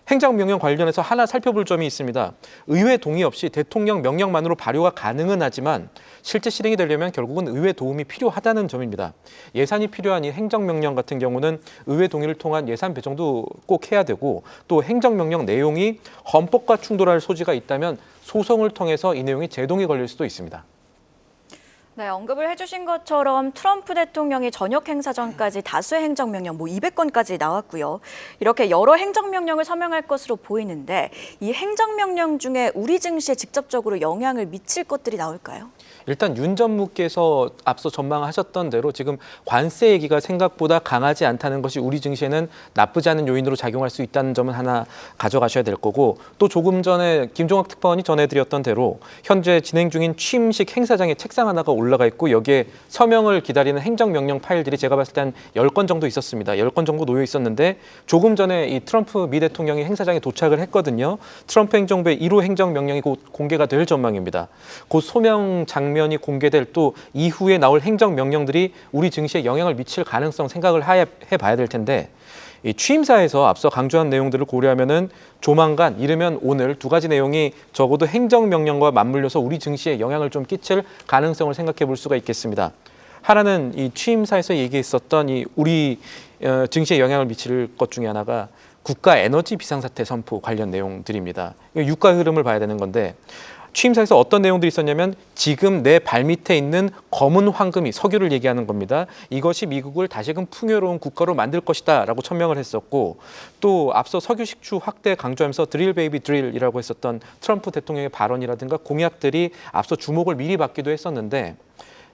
행정명령 관련해서 하나 살펴볼 점이 있습니다. 의회 동의 없이 대통령 명령만으로 발효가 가능은 하지만 실제 실행이 되려면 결국은 의회 도움이 필요하다는 점입니다. 예산이 필요한 이 행정명령 같은 경우는 의회 동의를 통한 예산 배정도 꼭 해야 되고 또 행정명령 내용이 헌법과 충돌할 소지가 있다면 소송을 통해서 이 내용이 제동이 걸릴 수도 있습니다. 네, 언급을 해주신 것처럼 트럼프 대통령이 전역 행사 전까지 다수의 행정명령, 200건까지 나왔고요. 이렇게 여러 행정명령을 서명할 것으로 보이는데 이 행정명령 중에 우리 증시에 직접적으로 영향을 미칠 것들이 나올까요? 일단 윤 전무께서 앞서 전망하셨던 대로 지금 관세 얘기가 생각보다 강하지 않다는 것이 우리 증시에는 나쁘지 않은 요인으로 작용할 수 있다는 점은 하나 가져가셔야 될 거고 또 조금 전에 김종학 특파원이 전해드렸던 대로 현재 진행 중인 취임식 행사장에 책상 하나가 올라가 있고 여기에 서명을 기다리는 행정명령 파일들이 제가 봤을 때 한 10건 정도 있었습니다. 10건 정도 놓여 있었는데 조금 전에 이 트럼프 미 대통령이 행사장에 도착을 했거든요. 트럼프 행정부의 1호 행정명령이 곧 공개가 될 전망입니다. 곧 소명 장면이 공개될 또 이후에 나올 행정명령들이 우리 증시에 영향을 미칠 가능성 생각을 해봐야 될 텐데 이 취임사에서 앞서 강조한 내용들을 고려하면은 조만간 이르면 오늘 두 가지 내용이 적어도 행정명령과 맞물려서 우리 증시에 영향을 좀 끼칠 가능성을 생각해 볼 수가 있겠습니다. 하나는 이 취임사에서 얘기했었던 이 우리 증시에 영향을 미칠 것 중에 하나가 국가 에너지 비상사태 선포 관련 내용들입니다. 유가 흐름을 봐야 되는 건데 취임사에서 어떤 내용들이 있었냐면 지금 내 발밑에 있는 검은 황금이 석유를 얘기하는 겁니다. 이것이 미국을 다시금 풍요로운 국가로 만들 것이다 라고 천명을 했었고 또 앞서 석유 식출 확대 강조하면서 드릴 베이비 드릴이라고 했었던 트럼프 대통령의 발언이라든가 공약들이 앞서 주목을 미리 받기도 했었는데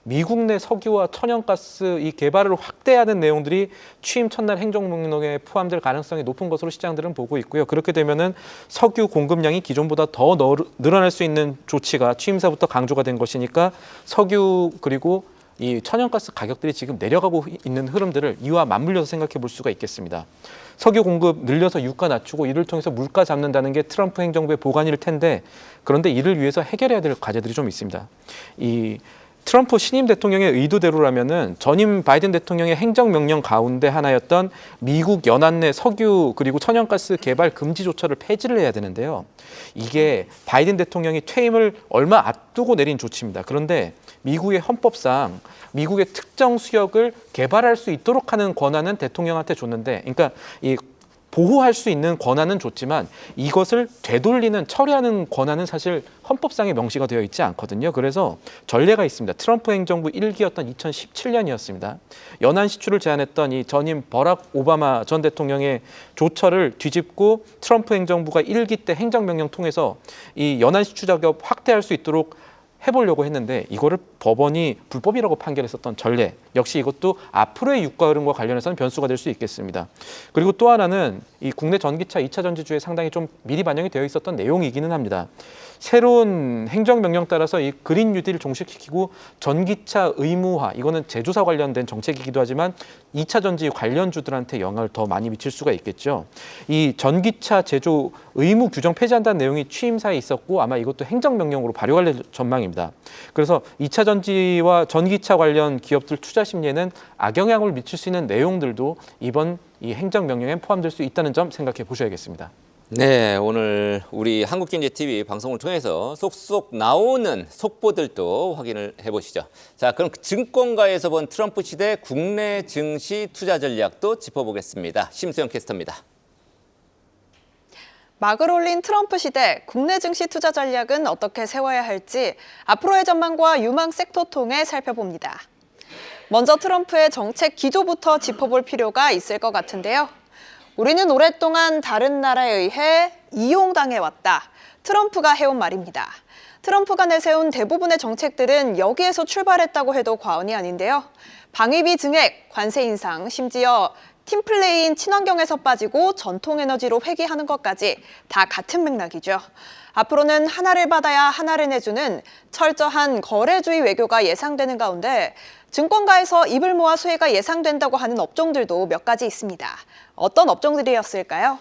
미국 내 석유와 천연가스 이 개발을 확대하는 내용들이 취임 첫날 행정명령에 포함될 가능성이 높은 것으로 시장들은 보고 있고요. 그렇게 되면은 석유 공급량이 기존보다 더 늘어날 수 있는 조치가 취임사부터 강조가 된 것이니까 석유 그리고 이 천연가스 가격들이 지금 내려가고 있는 흐름들을 이와 맞물려서 생각해 볼 수가 있겠습니다. 석유 공급 늘려서 유가 낮추고 이를 통해서 물가 잡는다는 게 트럼프 행정부의 보관일 텐데 그런데 이를 위해서 해결해야 될 과제들이 좀 있습니다. 이 트럼프 신임 대통령의 의도대로라면은 전임 바이든 대통령의 행정명령 가운데 하나였던 미국 연안 내 석유 그리고 천연가스 개발 금지 조처를 폐지를 해야 되는데요. 이게 바이든 대통령이 퇴임을 얼마 앞두고 내린 조치입니다. 그런데 미국의 헌법상 미국의 특정 수역을 개발할 수 있도록 하는 권한은 대통령한테 줬는데, 그러니까 이 보호할 수 있는 권한은 줬지만 이것을 되돌리는, 처리하는 권한은 사실 헌법상에 명시가 되어 있지 않거든요. 그래서 전례가 있습니다. 트럼프 행정부 1기였던 2017년이었습니다. 연안 시추를 제안했던 이 전임 버락 오바마 전 대통령의 조처를 뒤집고 트럼프 행정부가 1기 때 행정명령 통해서 이 연안 시추 작업 확대할 수 있도록 해보려고 했는데 이거를 법원이 불법이라고 판결했었던 전례, 역시 이것도 앞으로의 유가 흐름과 관련해서는 변수가 될 수 있겠습니다. 그리고 또 하나는 이 국내 전기차 2차 전지주에 상당히 좀 미리 반영이 되어 있었던 내용이기는 합니다. 새로운 행정명령 따라서 이 그린 뉴딜을 종식시키고 전기차 의무화, 이거는 제조사 관련된 정책이기도 하지만 2차 전지 관련주들한테 영향을 더 많이 미칠 수가 있겠죠. 이 전기차 제조 의무 규정 폐지한다는 내용이 취임사에 있었고 아마 이것도 행정명령으로 발효할 전망입니다. 그래서 2차 전지와 전기차 관련 기업들 투자 심리에는 악영향을 미칠 수 있는 내용들도 이번 이 행정명령에 포함될 수 있다는 점 생각해 보셔야겠습니다. 네, 오늘 우리 한국경제TV 방송을 통해서 쏙쏙 나오는 속보들도 확인을 해보시죠. 자, 그럼 증권가에서 본 트럼프 시대 국내 증시 투자 전략도 짚어보겠습니다. 심수영 캐스터입니다. 막을 올린 트럼프 시대 국내 증시 투자 전략은 어떻게 세워야 할지 앞으로의 전망과 유망 섹터 통해 살펴봅니다. 먼저 트럼프의 정책 기조부터 짚어볼 필요가 있을 것 같은데요. 우리는 오랫동안 다른 나라에 의해 이용당해왔다. 트럼프가 해온 말입니다. 트럼프가 내세운 대부분의 정책들은 여기에서 출발했다고 해도 과언이 아닌데요. 방위비 증액, 관세 인상, 심지어 팀플레이인 친환경에서 빠지고 전통에너지로 회귀하는 것까지 다 같은 맥락이죠. 앞으로는 하나를 받아야 하나를 내주는 철저한 거래주의 외교가 예상되는 가운데 증권가에서 입을 모아 수혜가 예상된다고 하는 업종들도 몇 가지 있습니다. 어떤 업종들이었을까요?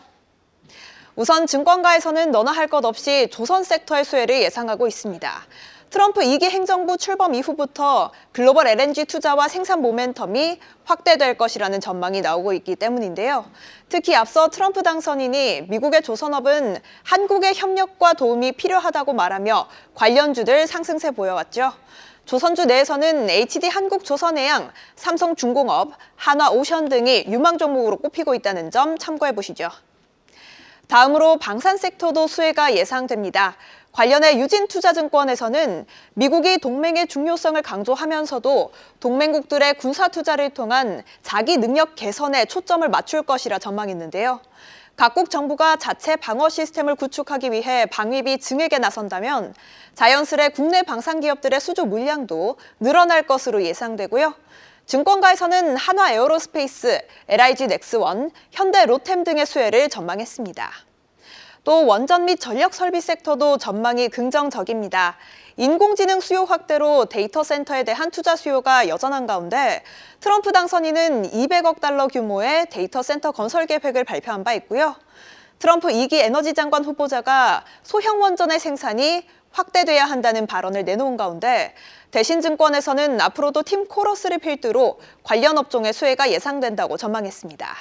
우선 증권가에서는 너나 할 것 없이 조선 섹터의 수혜를 예상하고 있습니다. 트럼프 2기 행정부 출범 이후부터 글로벌 LNG 투자와 생산 모멘텀이 확대될 것이라는 전망이 나오고 있기 때문인데요. 특히 앞서 트럼프 당선인이 미국의 조선업은 한국의 협력과 도움이 필요하다고 말하며 관련주들 상승세 보여왔죠. 조선주 내에서는 HD 한국조선해양, 삼성중공업, 한화오션 등이 유망 종목으로 꼽히고 있다는 점 참고해 보시죠. 다음으로 방산 섹터도 수혜가 예상됩니다. 관련해 유진투자증권에서는 미국이 동맹의 중요성을 강조하면서도 동맹국들의 군사 투자를 통한 자기 능력 개선에 초점을 맞출 것이라 전망했는데요. 각국 정부가 자체 방어 시스템을 구축하기 위해 방위비 증액에 나선다면 자연스레 국내 방산 기업들의 수주 물량도 늘어날 것으로 예상되고요. 증권가에서는 한화 에어로스페이스, LIG 넥스원, 현대 로템 등의 수혜를 전망했습니다. 또 원전 및 전력 설비 섹터도 전망이 긍정적입니다. 인공지능 수요 확대로 데이터 센터에 대한 투자 수요가 여전한 가운데 트럼프 당선인은 200억 달러 규모의 데이터 센터 건설 계획을 발표한 바 있고요. 트럼프 2기 에너지 장관 후보자가 소형 원전의 생산이 확대돼야 한다는 발언을 내놓은 가운데 대신증권에서는 앞으로도 팀 코러스를 필두로 관련 업종의 수혜가 예상된다고 전망했습니다.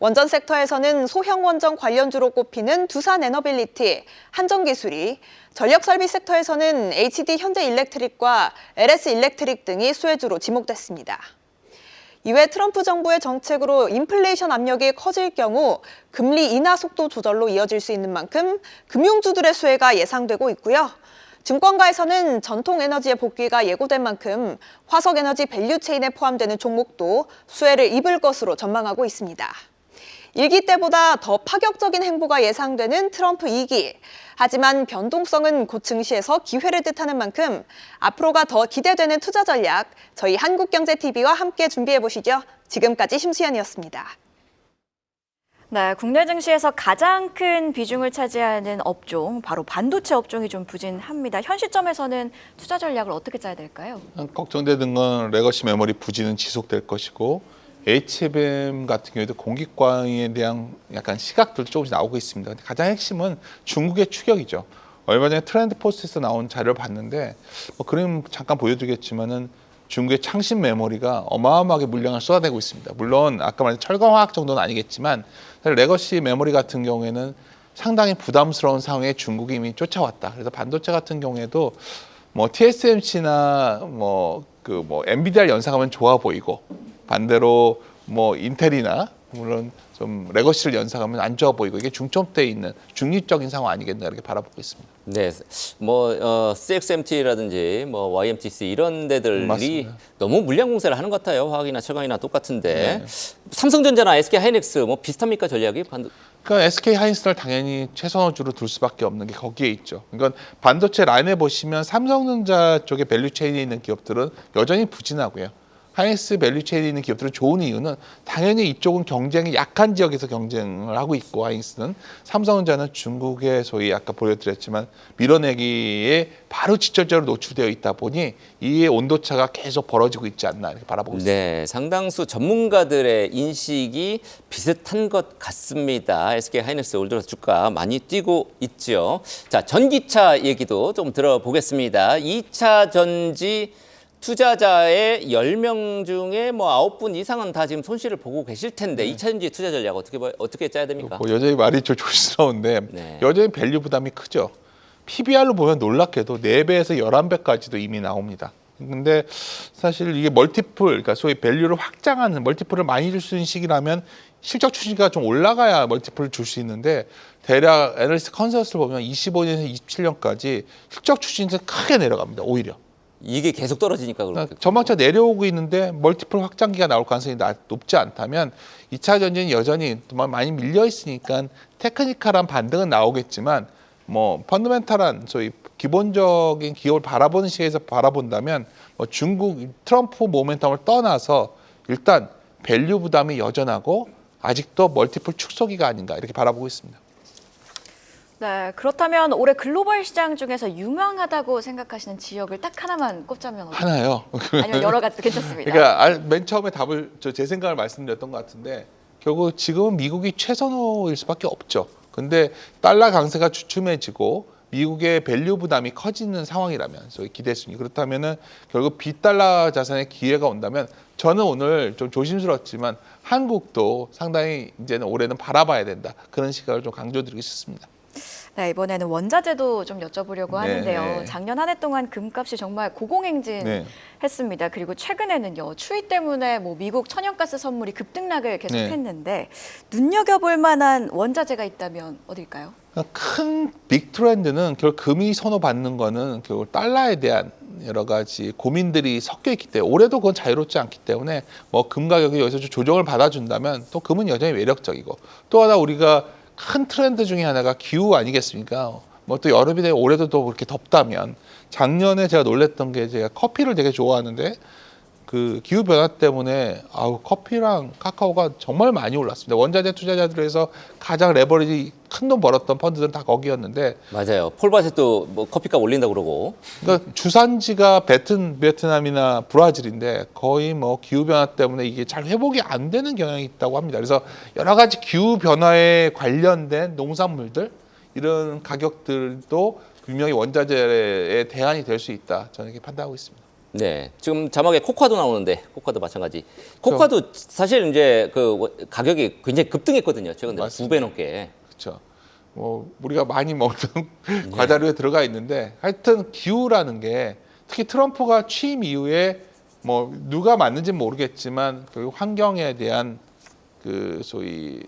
원전 섹터에서는 소형 원전 관련주로 꼽히는 두산 에너빌리티, 한전기술이, 전력 설비 섹터에서는 HD 현대일렉트릭과 LS 일렉트릭 등이 수혜주로 지목됐습니다. 이외 트럼프 정부의 정책으로 인플레이션 압력이 커질 경우 금리 인하 속도 조절로 이어질 수 있는 만큼 금융주들의 수혜가 예상되고 있고요. 증권가에서는 전통 에너지의 복귀가 예고된 만큼 화석에너지 밸류체인에 포함되는 종목도 수혜를 입을 것으로 전망하고 있습니다. 1기 때보다 더 파격적인 행보가 예상되는 트럼프 2기. 하지만 변동성은 곧 증시에서 기회를 뜻하는 만큼 앞으로가 더 기대되는 투자 전략, 저희 한국경제TV와 함께 준비해보시죠. 지금까지 심수연이었습니다. 네, 국내 증시에서 가장 큰 비중을 차지하는 업종, 바로 반도체 업종이 좀 부진합니다. 현 시점에서는 투자 전략을 어떻게 짜야 될까요? 걱정되는 건 레거시 메모리 부진은 지속될 것이고 HBM 같은 경우에도 공기과에 대한 약간 시각들도 조금씩 나오고 있습니다. 근데 가장 핵심은 중국의 추격이죠. 얼마 전에 트렌드 포스트에서 나온 자료를 봤는데 그림 잠깐 보여드리겠지만은 중국의 창신 메모리가 어마어마하게 물량을 쏟아내고 있습니다. 물론 아까 말한 철강화학 정도는 아니겠지만 사실 레거시 메모리 같은 경우에는 상당히 부담스러운 상황에 중국이 이미 쫓아왔다. 그래서 반도체 같은 경우에도 뭐 TSMC나 엔비디아 연상하면 좋아 보이고 반대로 뭐 인텔이나 물론 좀 레거시를 연상하면 안 좋아 보이고 이게 중점대에 있는 중립적인 상황 아니겠나 이렇게 바라보고 있습니다. 네, CXMT라든지 뭐 YMTC 이런 데들이 맞습니다. 너무 물량 공세를 하는 것 같아요. 화학이나 철강이나 똑같은데 네. 삼성전자나 SK하이닉스 뭐 비슷합니까 전략이? 그러니까 SK 하이닉스를 당연히 최선호주로 둘 수밖에 없는 게 거기에 있죠. 그러니까 반도체 라인에 보시면 삼성전자 쪽에 밸류체인에 있는 기업들은 여전히 부진하고요. 하이닉스 밸류체인에 있는 기업들은 좋은 이유는 당연히 이쪽은 경쟁이 약한 지역에서 경쟁을 하고 있고 하이닉스는 삼성전자는 중국의 소위 아까 보여드렸지만 밀어내기에 바로 직접적으로 노출되어 있다 보니 이의 온도차가 계속 벌어지고 있지 않나 이렇게 바라보고 있습니다. 네, 상당수 전문가들의 인식이 비슷한 것 같습니다. SK하이닉스 올 들어서 주가 많이 뛰고 있죠. 자, 전기차 얘기도 좀 들어보겠습니다. 2차 전지 투자자의 10명 중에 뭐 9분 이상은 다 지금 손실을 보고 계실 텐데 2차 전지 투자 전략 어떻게 짜야 됩니까? 뭐 여전히 말이 좀 조심스러운데 네. 여전히 밸류 부담이 크죠. PBR로 보면 놀랍게도 4배에서 11배까지도 이미 나옵니다. 근데 사실 이게 멀티플, 그러니까 소위 밸류를 확장하는 멀티플을 많이 줄 수 있는 시기라면 실적 추진가 좀 올라가야 멀티플을 줄 수 있는데 대략 애널리스트 컨센서스를 보면 25년에서 27년까지 실적 추진에서 크게 내려갑니다. 오히려. 이게 계속 떨어지니까 그렇게. 전망차 내려오고 있는데 멀티플 확장기가 나올 가능성이 높지 않다면 2차 전지는 여전히 많이 밀려 있으니까 테크니컬한 반등은 나오겠지만 뭐 펀더멘탈한 소위 기본적인 기업을 바라보는 시각에서 바라본다면 뭐 중국 트럼프 모멘텀을 떠나서 일단 밸류 부담이 여전하고 아직도 멀티플 축소기가 아닌가 이렇게 바라보고 있습니다. 네, 그렇다면 올해 글로벌 시장 중에서 유망하다고 생각하시는 지역을 딱 하나만 꼽자면 어디? 하나요? 아니면 여러 가지도 괜찮습니다. 그러니까 맨 처음에 답을 제 생각을 말씀드렸던 것 같은데 결국 지금은 미국이 최선호일 수밖에 없죠. 근데 달러 강세가 주춤해지고 미국의 밸류 부담이 커지는 상황이라면 소위 기대 순위 그렇다면은 결국 비달러 자산의 기회가 온다면 저는 오늘 좀 조심스럽지만 한국도 상당히 이제는 올해는 바라봐야 된다 그런 시각을 좀 강조드리고 싶습니다. 네, 이번에는 원자재도 좀 여쭤보려고 하는데요. 작년 한 해 동안 금값이 정말 고공행진했습니다. 그리고 최근에는요, 추위 때문에 뭐 미국 천연가스 선물이 급등락을 계속했는데 눈여겨볼 만한 원자재가 있다면 어딜까요? 큰 빅 트렌드는 결국 금이 선호받는 거는 결국 달러에 대한 여러 가지 고민들이 섞여 있기 때문에 올해도 그건 자유롭지 않기 때문에 뭐 금 가격이 여기서 좀 조정을 받아준다면 또 금은 여전히 매력적이고 또 하나 우리가 큰 트렌드 중에 하나가 기후 아니겠습니까? 뭐 또 여름이 되고 올해도 또 그렇게 덥다면 작년에 제가 놀랬던 게 제가 커피를 되게 좋아하는데 그 기후 변화 때문에 커피랑 카카오가 정말 많이 올랐습니다. 원자재 투자자들에서 가장 레버리지 큰 돈 벌었던 펀드들은 다 거기였는데 맞아요. 폴바셋도 뭐 커피값 올린다고 그러고. 그러니까 주산지가 베트남이나 브라질인데 거의 뭐 기후 변화 때문에 이게 잘 회복이 안 되는 경향이 있다고 합니다. 그래서 여러 가지 기후 변화에 관련된 농산물들 이런 가격들도 분명히 원자재의 대안이 될 수 있다. 저는 이렇게 판단하고 있습니다. 네, 지금 자막에 코코아도 나오는데 코코아도 마찬가지. 코코아도 사실 이제 그 가격이 굉장히 급등했거든요. 최근에 맞습니다. 2배 넘게. 그렇죠. 뭐 우리가 많이 먹는 과자류에 들어가 있는데 하여튼 기후라는 게 특히 트럼프가 취임 이후에 뭐 누가 맞는지는 모르겠지만 그 환경에 대한 그 소위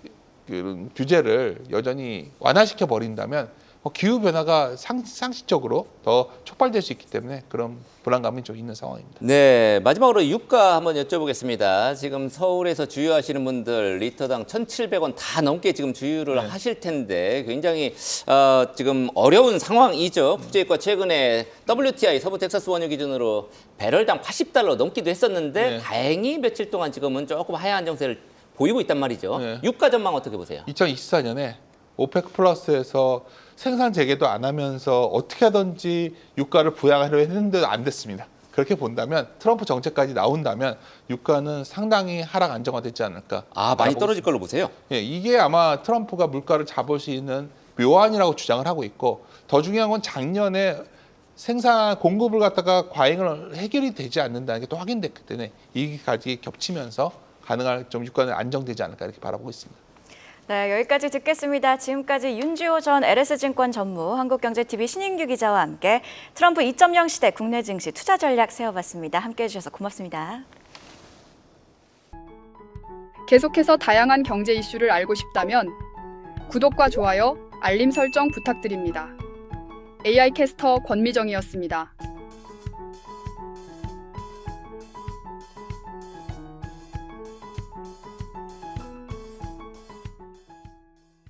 그 규제를 여전히 완화시켜 버린다면 기후 변화가 상식적으로 더 촉발될 수 있기 때문에 그런 불안감이 좀 있는 상황입니다. 네, 마지막으로 유가 한번 여쭤보겠습니다. 지금 서울에서 주유하시는 분들 리터당 1,700원 다 넘게 지금 주유를 하실 텐데 굉장히 지금 어려운 상황이죠. 국제유가 최근에 WTI 서부 텍사스 원유 기준으로 배럴당 $80 넘기도 했었는데 다행히 며칠 동안 지금은 조금 하향 안정세를 보이고 있단 말이죠. 유가 전망 어떻게 보세요? 2024년에 오페크 플러스에서 생산 재개도 안 하면서 어떻게 하든지 유가를 부양하려 했는데도 안 됐습니다. 그렇게 본다면 트럼프 정책까지 나온다면 유가는 상당히 하락 안정화되지 않을까. 많이 떨어질 걸로 보세요? 예, 이게 아마 트럼프가 물가를 잡을 수 있는 묘안이라고 주장을 하고 있고 더 중요한 건 작년에 생산 공급을 갖다가 과잉을 해결이 되지 않는다는 게 또 확인됐기 때문에 이게까지 겹치면서 가능할 좀 유가는 안정되지 않을까 이렇게 바라보고 있습니다. 네, 여기까지 듣겠습니다. 지금까지 윤지호 전 LS증권 전무, 한국경제TV 신인규 기자와 함께 트럼프 2.0 시대 국내 증시 투자 전략 세워봤습니다. 함께해 주셔서 고맙습니다. 계속해서 다양한 경제 이슈를 알고 싶다면 구독과 좋아요, 알림 설정 부탁드립니다. AI 캐스터 권미정이었습니다.